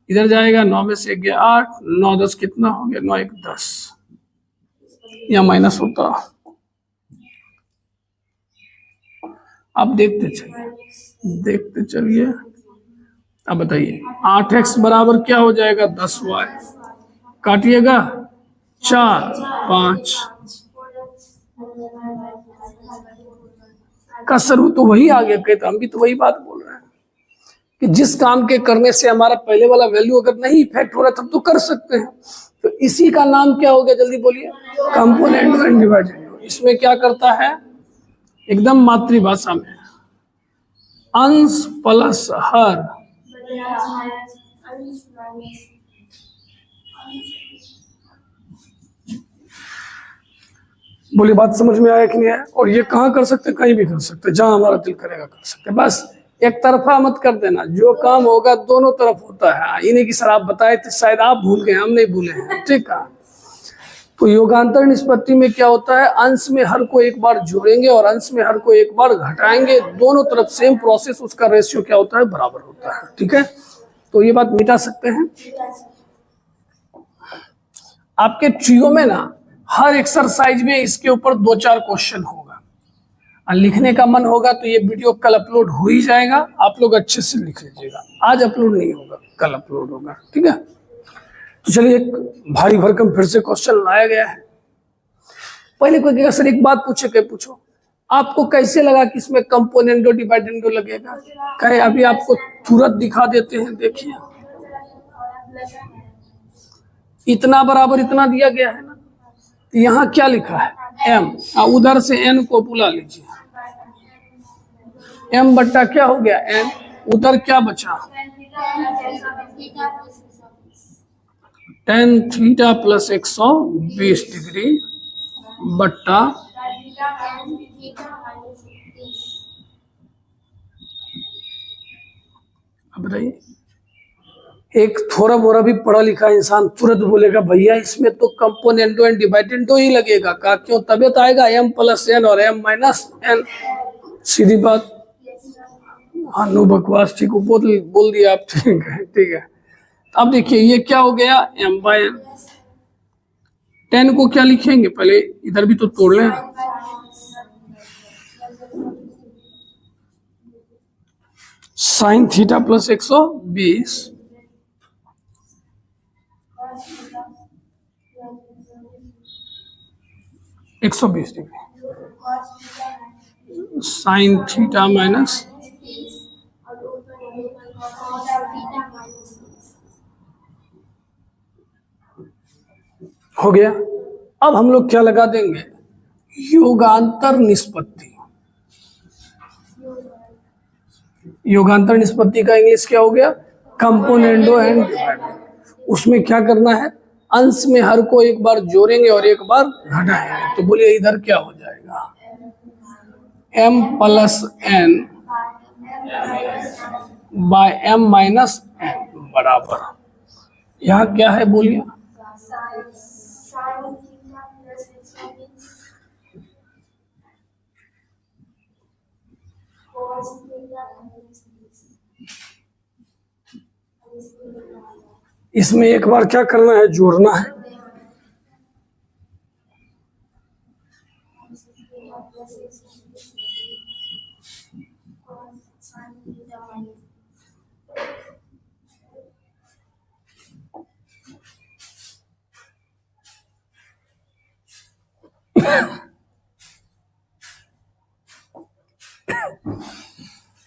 इधर जाएगा, 9 में से 1 गया 8, 9 10 कितना हो गया, 9 1 10, या माइनस होता। अब देखते चलिए। अब बताइए 8x बराबर क्या हो जाएगा, 10y, काटिएगा 4 5 का सर तो वही आ गया। कहते हम भी तो वही बात बोल रहे हैं कि जिस काम के करने से हमारा पहले वाला वैल्यू अगर नहीं इफेक्ट हो रहा तब तो कर सकते हैं। तो इसी का नाम क्या हो गया, जल्दी बोलिए, कंपोनेंट एंड डिवाइडेंड। इसमें क्या करता है, एकदम मातृभाषा में, अंश प्लस हर बोली, बात समझ में आया कि नहीं आया। और ये कहाँ कर सकते, कहीं भी कर सकते, जहां हमारा दिल करेगा कर सकते। बस एक तरफा मत कर देना, जो काम होगा दोनों तरफ होता है। ये नहीं कि सर आप बताए थे शायद आप भूल गए, हम नहीं भूले हैं, ठीक है। तो योगांतर निष्पत्ति में क्या होता है, अंश में हर को एक बार जोड़ेंगे और अंश में हर को एक बार घटाएंगे, दोनों तरफ सेम प्रोसेस, उसका रेशियो क्या होता है, बराबर होता है, ठीक है। तो ये बात मिटा सकते हैं। आपके ट्रियो में ना हर एक्सरसाइज में इसके ऊपर 2-4 क्वेश्चन होगा, और लिखने का मन होगा तो ये वीडियो कल अपलोड हो ही जाएगा, आप लोग अच्छे से लिख लीजिएगा। आज अपलोड नहीं होगा, कल अपलोड होगा, ठीक है। तो चलिए, एक भारी भरकम फिर से क्वेश्चन लाया गया है। पहले कोई कहेगा सर एक बात पूछे, क्या पूछो, आपको कैसे लगा कि इसमें कंपोनेंटो डिवाइडेंडो लगेगा, कहे अभी आपको तुरंत दिखा देते हैं। देखिए इतना बराबर इतना दिया गया है ना, तो यहाँ क्या लिखा है, m, उधर से n को बुला लीजिए, m बट्टा क्या हो गया n, उधर क्या बचा, tan थीटा प्लस 120 डिग्री बट्टा अब बताइए। एक थोड़ा मोड़ा भी पढ़ा लिखा इंसान तुरंत बोलेगा भैया इसमें तो कंपोनेंटो एंड डिवाइडेंडो ही लगेगा, का क्यों, तबियत आएगा m प्लस n और m माइनस n, सीधी बात। हाँ नो बकवास, ठीक है, बोल दिया आप, ठीक है ठीक है। अब देखिए ये क्या हो गया, m/n, 10 को क्या लिखेंगे, पहले इधर भी तो तोड़ लें, sine theta plus 120 120 degree sine theta minus हो गया। अब हम लोग क्या लगा देंगे, योगांतर निष्पत्ति। योगांतर निष्पत्ति का इंग्लिश क्या हो गया, कंपोनेंटो एंड डिवाइडेंडो। उसमें क्या करना है, अंश में हर को एक बार जोड़ेंगे और एक बार घटाएंगे। तो बोलिए इधर क्या हो जाएगा, m plus n by m minus n बराबर, यहाँ क्या है बोलिए, इसमें एक बार क्या करना है, जोड़ना है।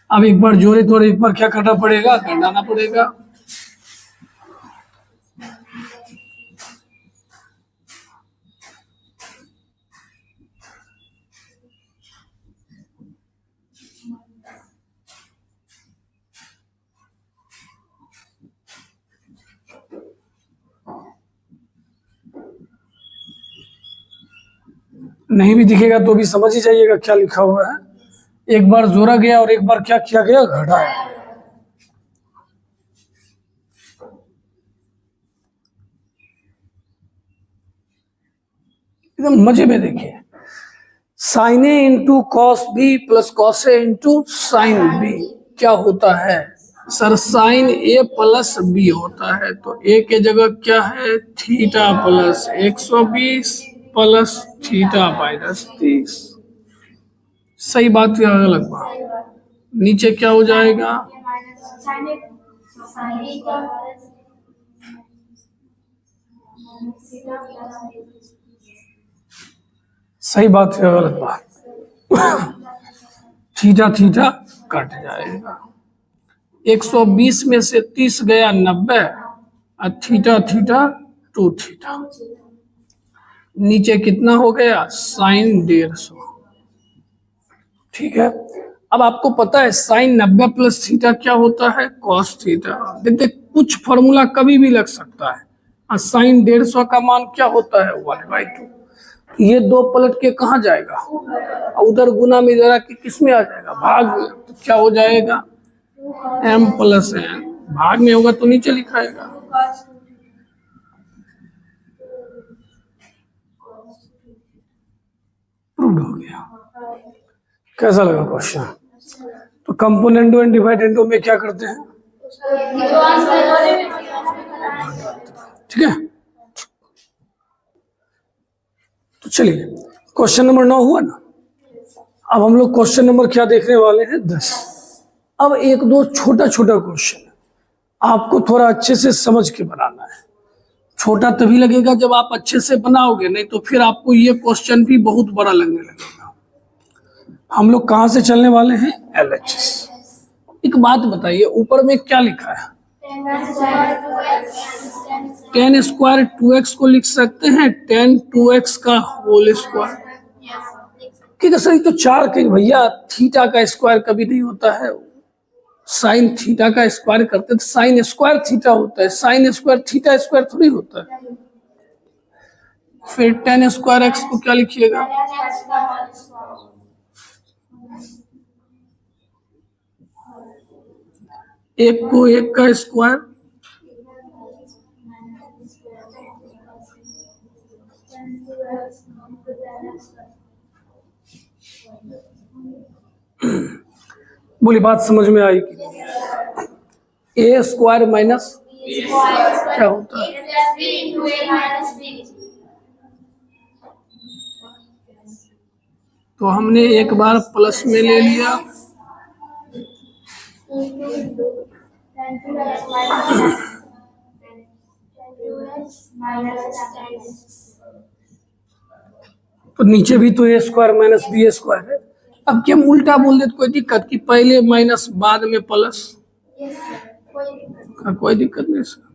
अब एक बार जोड़े तो एक बार क्या करना पड़ेगा, घटाना पड़ेगा। नहीं भी दिखेगा तो भी समझ ही जाइएगा क्या लिखा हुआ है। एक बार जोड़ा गया और एक बार क्या किया गया, घटाया। एकदम मजे में देखिए, sine A into cos B plus cos A into sine B क्या होता है sir, sine A plus B होता है। तो ए के जगह क्या है, theta plus 120 plus theta minus 30। सही बात या गलत बात? नीचे क्या हो जाएगा, सही बात या गलत बात? थीटा थीटा कट जाएगा, 120 में से 30 गया 90 और थीटा थीटा 2 थीटा। नीचे कितना हो गया, साइन 150। ठीक है, अब आपको पता है साइन 90 प्लस थीटा क्या होता है, कॉस थीटा। देखते कुछ फॉर्मूला कभी भी लग सकता है। और साइन 150 का मान क्या होता है, 1/2। ये दो पलट के कहाँ जाएगा, उधर गुना में जरा कि किस में आ जाएगा, भाग में। तो क्या हो जाएगा, m प्लस n। भाग में होगा तो नीचे लिखाएगा। प्रूव्ड हो गया। कैसा लगा क्वेश्चन? तो कंपोनेंटो एंड डिवाइडेंडो में क्या करते हैं, ठीक है। तो चलिए क्वेश्चन नंबर 9 हुआ ना। अब हम लोग क्वेश्चन नंबर क्या देखने वाले हैं, 10। अब एक दो छोटा छोटा क्वेश्चन आपको थोड़ा अच्छे से समझ के बनाना है। छोटा तभी लगेगा जब आप अच्छे से बनाओगे, नहीं तो फिर आपको ये क्वेश्चन भी बहुत बड़ा लगने लगेगा। हम लोग कहाँ से चलने वाले हैं, LHS। एक बात बताइए, ऊपर में क्या लिखा है, 10 स्क्वायर 2x को लिख सकते हैं 10 2x का होल स्क्वायर। ठीक है सर, तो 4 के भैया थीटा का स्क्वायर कभी नहीं होता है। साइन थीटा का स्क्वायर करते तो साइन स्क्वायर थीटा होता है, साइन स्क्वायर थीटा स्क्वायर थोड़ी होता है। फिर 10 स्क्वायर x को क्या लिखिएगा, एक को एक का स्क्वायर, बोली बात समझ में आई कि ए स्क्वायर माइनस क्या होता है, तो हमने एक बार प्लस में ले लिया, तो नीचे भी तो ए स्क्वायर माइनस बी स्क्वायर है। अब क्या हम उल्टा बोल दे तो कोई दिक्कत, कि पहले माइनस बाद में प्लस, कोई दिक्कत नहीं सर।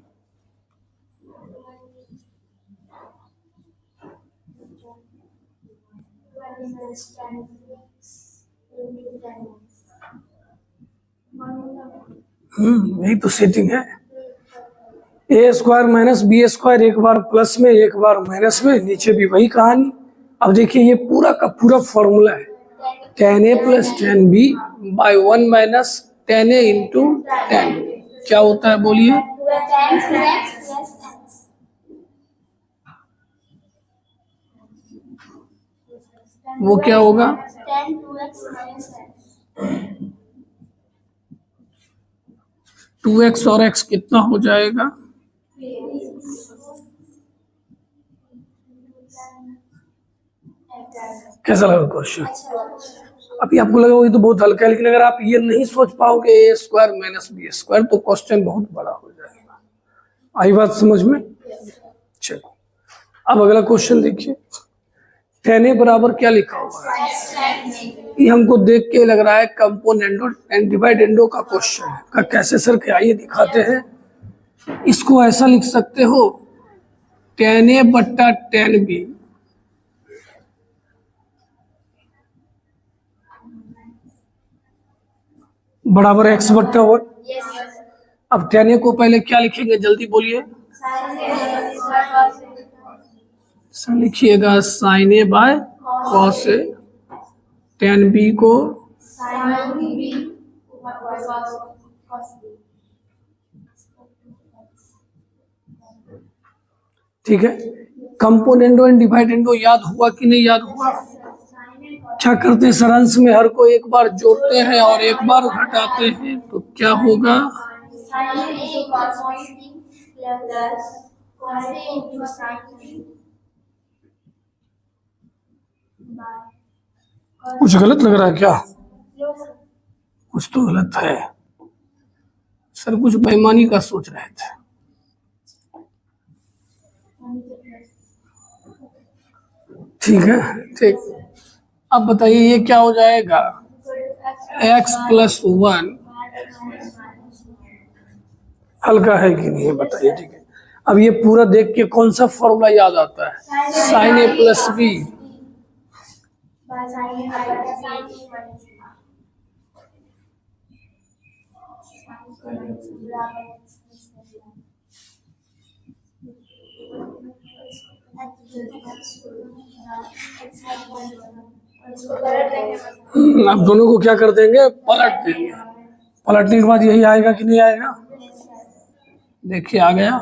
यही तो सेटिंग है, ए स्क्वायर माइनस बी स्क्वायर, एक बार प्लस में एक बार माइनस में, नीचे भी वही कहानी। अब देखिए ये पूरा का पूरा फॉर्मूला है 10a plus 10b by 1 minus 10a into 10। क्या होता है बोलिए, वो क्या होगा, 2x और x कितना हो जाएगा, कैसा लगा क्वेश्चन? अभी आपको लगा ये तो बहुत हल्का है, लेकिन अगर आप ये नहीं सोच पाओगे ए स्क्वायर माइनस बी स्क्वायर तो क्वेश्चन बहुत बड़ा हो जाएगा। आई बात समझ में? चलो अब अगला क्वेश्चन देखिए, 10a बराबर क्या लिखा हुआ है, ये हमको देख के लग रहा है कंपोनेंटो एंड डिवाइडेंडो का क्वेश्चन है। का कैसे सर, क्या ये दिखाते हैं। इसको ऐसा लिख सकते हो 10a बट्टा 10b बराबर x बट्टा 1। अब 10a को पहले क्या लिखेंगे, जल्दी बोलिए, सर लिखिएगा sine A by cos A, tan बी को sin b ऊपर cos b। ठीक है, कंपोनेंडो एंड डिवाइडेंडो याद हुआ कि नहीं याद हुआ? क्या करते हैं, सारांश में हर को एक बार जोड़ते हैं और एक बार घटाते हैं, तो क्या होगा? sin a cos b plus cos a into sin b। कुछ गलत लग रहा है क्या? कुछ तो गलत है सर, कुछ बेईमानी का सोच रहे थे। ठीक है, ठीक। अब बताइए ये क्या हो जाएगा? x प्लस 1 हल्का है कि नहीं है बताइए। ठीक है, अब ये पूरा देख के कौन सा फॉर्मूला याद आता है? Sine A plus B. अब दोनों को क्या कर देंगे? पलट देंगे। पलटने के बाद यही आएगा कि नहीं आएगा? देखिए आ गया।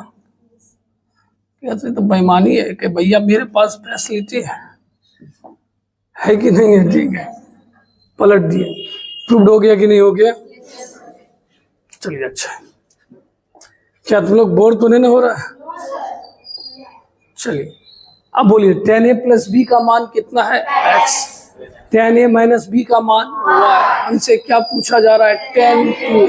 कैसे तो बेईमानी है कि भैया मेरे पास फैसिलिटी है कि नहीं है। ठीक है, पलट दिए। प्रूव्ड हो गया कि नहीं हो गया? चलिए अच्छा है। क्या तुम लोग बोर तो नहीं हो रहा है? चलिए अब बोलिए, tan a प्लस बी का मान कितना है? x। tan a minus B का मान y। हमसे क्या पूछा जा रहा है? tan 2।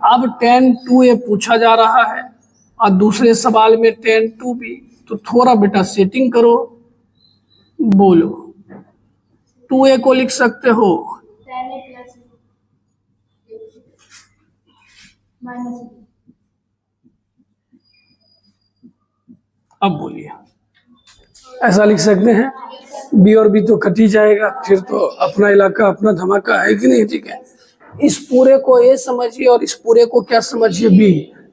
अब tan 2a पूछा जा रहा है और दूसरे सवाल में tan 2b। तो थोड़ा बेटा सेटिंग करो, बोलो। 2a को लिख सकते हो tan a plus minus b। अब बोलिए, ऐसा लिख सकते हैं? बी और बी तो कट ही जाएगा, फिर तो अपना इलाका अपना धमाका है कि नहीं। ठीक है, इस पूरे को ए समझिए और इस पूरे को क्या समझिए? बी।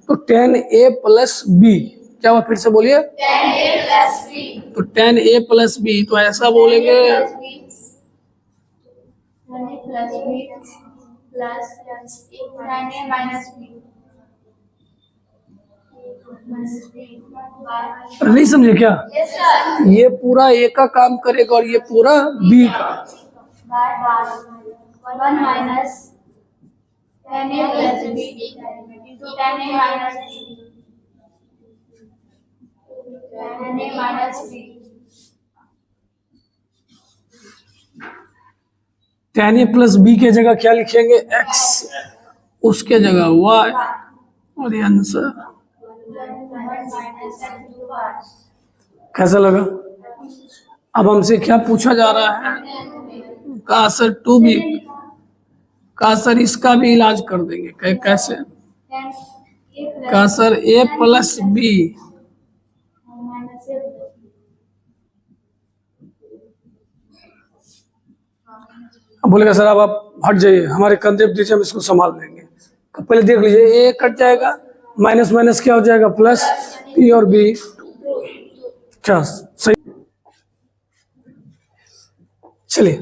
तो tan a प्लस बी क्या हुआ? फिर से बोलिए। tan a plus b। तो tan a प्लस बी, तो ऐसा बोलेंगे tan a plus b plus tan a minus b by। नहीं समझे क्या? Yes sir। ये पूरा ए का काम करेगा और ये पूरा बी का। by 1 minus tan a plus b into tan a minus b tan a minus b। tan a plus B के जगह क्या लिखेंगे? x, उसके जगह y, और ये आंसर। कैसा लगा? अब हमसे क्या पूछा जा रहा है? का सर 2b का सर इसका भी इलाज कर देंगे। कैसे? का सर a प्लस बी। अब बोलेगा सर अब आप हट जाइए, हमारे कंधे पे दीजिए, हम इसको संभाल लेंगे। पहले देख लीजिए, ए कट जाएगा, माइनस माइनस क्या हो जाएगा? प्लस। पी और बी क्या सही? चलिए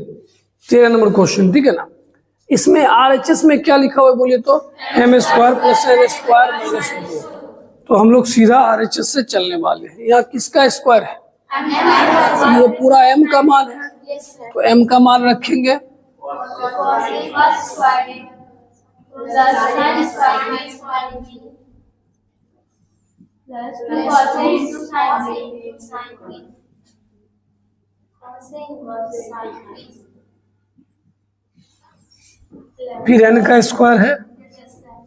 13 नंबर क्वेश्चन, ठीक है ना। इसमें RHS में क्या लिखा हुआ है बोलिए तो? m square plus n square minus 2। तो हम लोग सीधा RHS से चलने वाले हैं। यहाँ किसका स्क्वायर है? ये पूरा m का मान है, तो m का मान रखेंगे फिर n का स्क्वायर है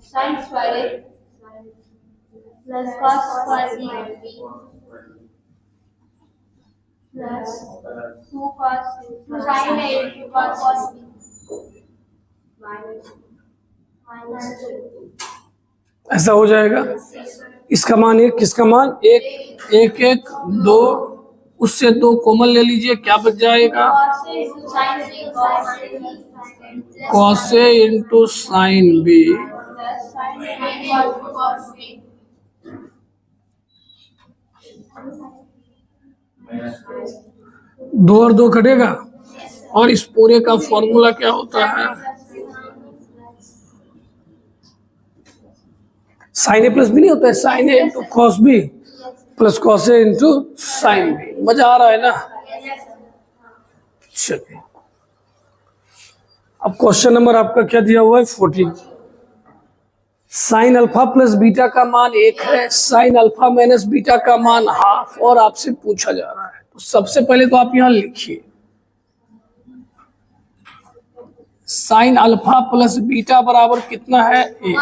sin square plus cos square b plus 2 cos 2 sin a into cos b minus 2। ऐसा हो जाएगा। इसका मान एक, किसका मान? एक एक एक दो, उससे दो कॉमन ले लीजिए, क्या बच जाएगा? cos a into sine B. दो और दो कटेगा, और इस पूरे का फॉर्मूला क्या होता है? साइन ए प्लस बी नहीं होता है, sine A into cos B plus cos A into sine B. मजा आ रहा है ना? चलिए, अब क्वेश्चन नंबर आपका क्या दिया हुआ है? 14। साइन अल्फा प्लस बीटा का मान 1 है, साइन अल्फा माइनस बीटा का मान हाफ, और आपसे पूछा जा रहा है। तो सबसे पहले तो आप यहां लिखिए साइन अल्फा प्लस बीटा बराबर कितना है? 1।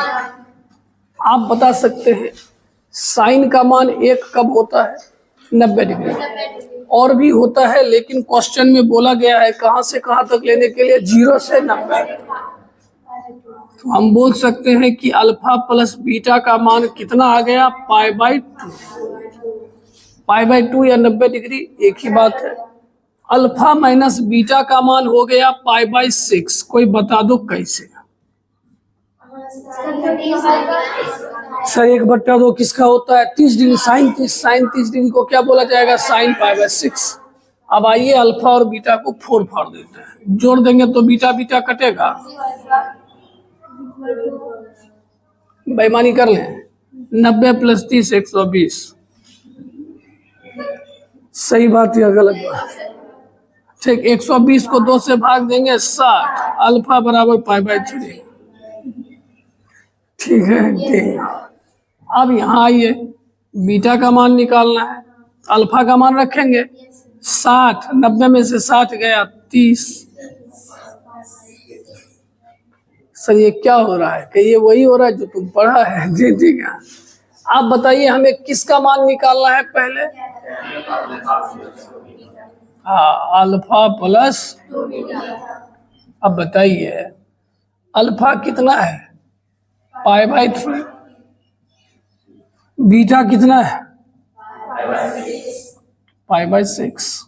आप बता सकते हैं साइन का मान 1 कब होता है? 90 डिग्री। और भी होता है, लेकिन क्वेश्चन में बोला गया है कहां से कहां तक लेने के लिए? 0 से 90। तो हम बोल सकते हैं कि अल्फा प्लस बीटा का मान कितना आ गया? π/2। π/2 या 90 डिग्री एक ही बात है। अल्फा माइनस बीटा का मान हो गया π/6। कोई बता दो कैसे? सर 1/2 किसका होता है? 30 डिग्री। साइन 30 डिग्री को क्या बोला जाएगा? साइन π/6। अब आइए अल्फा और बीटा को फोड़ फाड़ देते हैं, जोड़ देंगे तो बीटा बीटा कटेगा। बेईमानी कर लें। 90 + 30 120। सही बात या गलत बात? ठीक, 120 को 2 से भाग देंगे 60। अल्फा बराबर π/3। ठीक है, ठीक। अब यहाँ आइए, बीटा का मान निकालना है। अल्फा का मान रखेंगे 60। 90 में से 60 गया 30। सर ये क्या हो रहा है? कि ये वही हो रहा है जो तुम पढ़ा है? जी ठीक है। आप बताइए हमें किसका मान निकालना है पहले? हाँ, अल्फा प्लस। अब बताइए अल्फा कितना है? π/3। बीटा कितना है? π/6।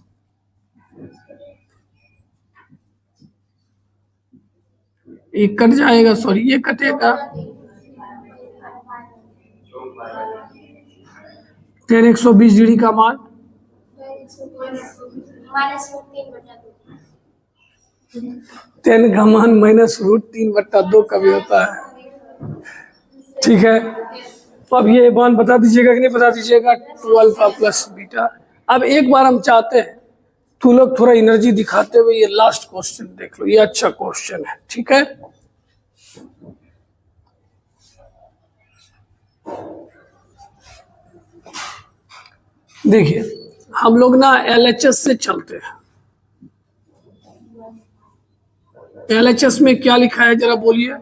एक कट जाएगा, सॉरी ये कटेगा। 10 120 डिग्री का मान -10 का मान -√3/2 कभी होता है। ठीक है, तो अब ये मान बता दीजिएगा कि नहीं बता दीजिएगा? 2 अल्फा प्लस बीटा। अब एक बार हम चाहते हैं तू लोग थोड़ा एनर्जी दिखाते हुए ये लास्ट क्वेश्चन देख लो, ये अच्छा क्वेश्चन है। ठीक है, देखिए हम लोग ना LHS से चलते हैं। LHS में क्या लिखा है जरा बोलिए?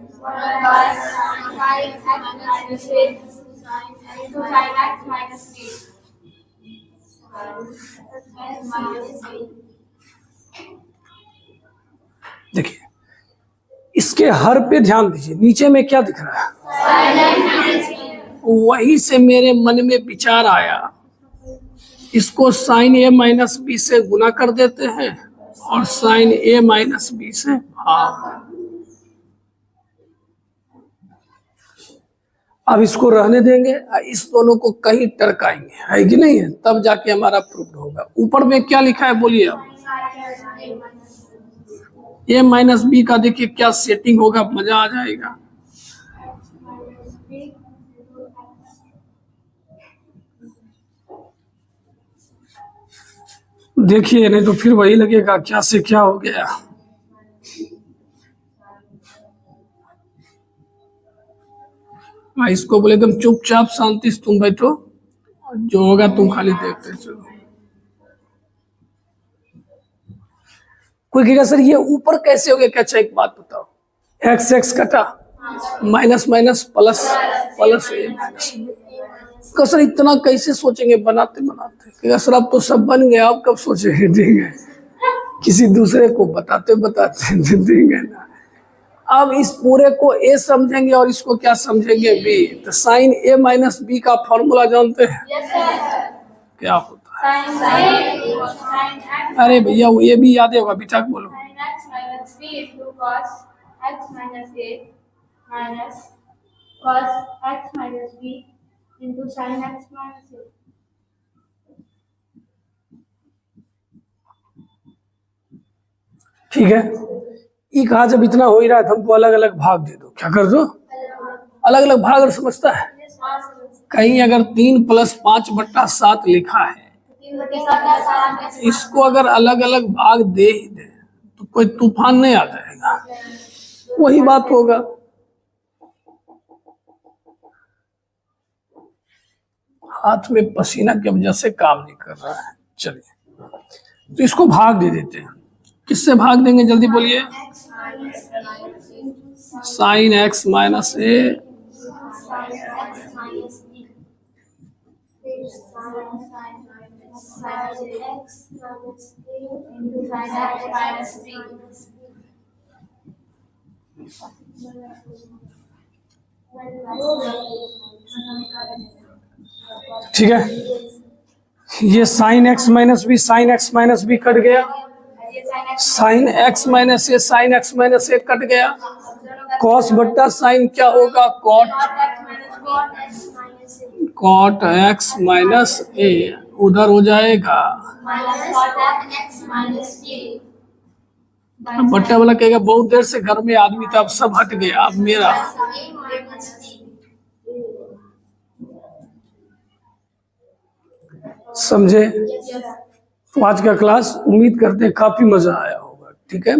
देखिए इसके हर पे ध्यान दीजिए, नीचे में क्या दिख रहा है? वही से मेरे मन में विचार आया, इसको साइन A माइनस बी से गुना कर देते हैं और साइन A माइनस बी से हाफ। अब इसको रहने देंगे, इस दोनों को कहीं टरकाएंगे, है कि नहीं है? तब जाके हमारा प्रूफ होगा। ऊपर में क्या लिखा है बोलिए आप? A माइनस बी का देखिए क्या सेटिंग होगा, मजा आ जाएगा। देखिए नहीं तो फिर वही लगेगा क्या से क्या हो गया। इसको बोले एकदम चुपचाप शांति से तुम बैठो, जो होगा तुम खाली देखते चलो। कोई कहेगा सर ये ऊपर कैसे हो गया? क्या? अच्छा एक बात बताओ, एक्स एक्स कटा, माइनस माइनस प्लस, प्लस ए माइनस बी। सर इतना कैसे सोचेंगे बनाते बनाते? कहेगा सर अब तो सब बन गया, आप कब सोचेंगे? ठीक है, किसी दूसरे को बताते बताते ठीक है ना। अब इस पूरे को ए समझेंगे और इसको क्या समझेंगे? बी। तो साइन A माइनस बी का फॉर्मूला जानते हैं? क्या होता है? अरे भैया ये भी याद होगा, बेटा बोलो। ठीक है, ई कहा जब इतना हो ही रहा है तो हमको अलग अलग भाग दे दो। क्या कर दो? अलग अलग भाग। अगर समझता है कहीं अगर 3 + 5/7 लिखा है, इसको अगर अलग अलग भाग दे ही दे तो कोई तूफान नहीं आ जाएगा, वही बात होगा। हाथ में पसीना की वजह से काम नहीं कर रहा है। चलिए, तो इसको भाग दे देते हैं। किससे भाग देंगे जल्दी बोलिए? sin x - a ठीक है, ये sin x - b कट गया, sin x - a कट गया, cos बट्टा sin क्या होगा? cot x - a उधर हो जाएगा, बट्टा वाला कहेगा बहुत देर से घर में आदमी था, अब सब हट गया, अब मेरा। समझे? तो आज का क्लास उम्मीद करते हैं काफी मजा आया होगा। ठीक है,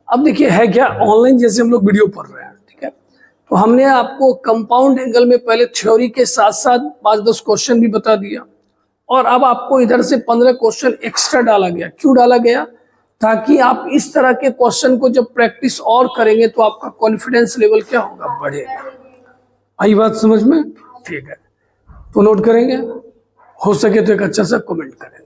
अब देखिए है क्या, ऑनलाइन जैसे हम लोग वीडियो पढ़ रहे हैं। ठीक है, तो हमने आपको कंपाउंड एंगल में पहले थ्योरी के साथ साथ 5-10 क्वेश्चन भी बता दिया, और अब आपको इधर से 15 क्वेश्चन एक्स्ट्रा डाला गया। क्यों डाला गया? ताकि आप इस तरह के क्वेश्चन को जब प्रैक्टिस और करेंगे तो आपका कॉन्फिडेंस लेवल क्या होगा? बढ़ेगा। आई बात समझ में? ठीक है, तो नोट करेंगे, हो सके तो एक अच्छा सा कमेंट करें।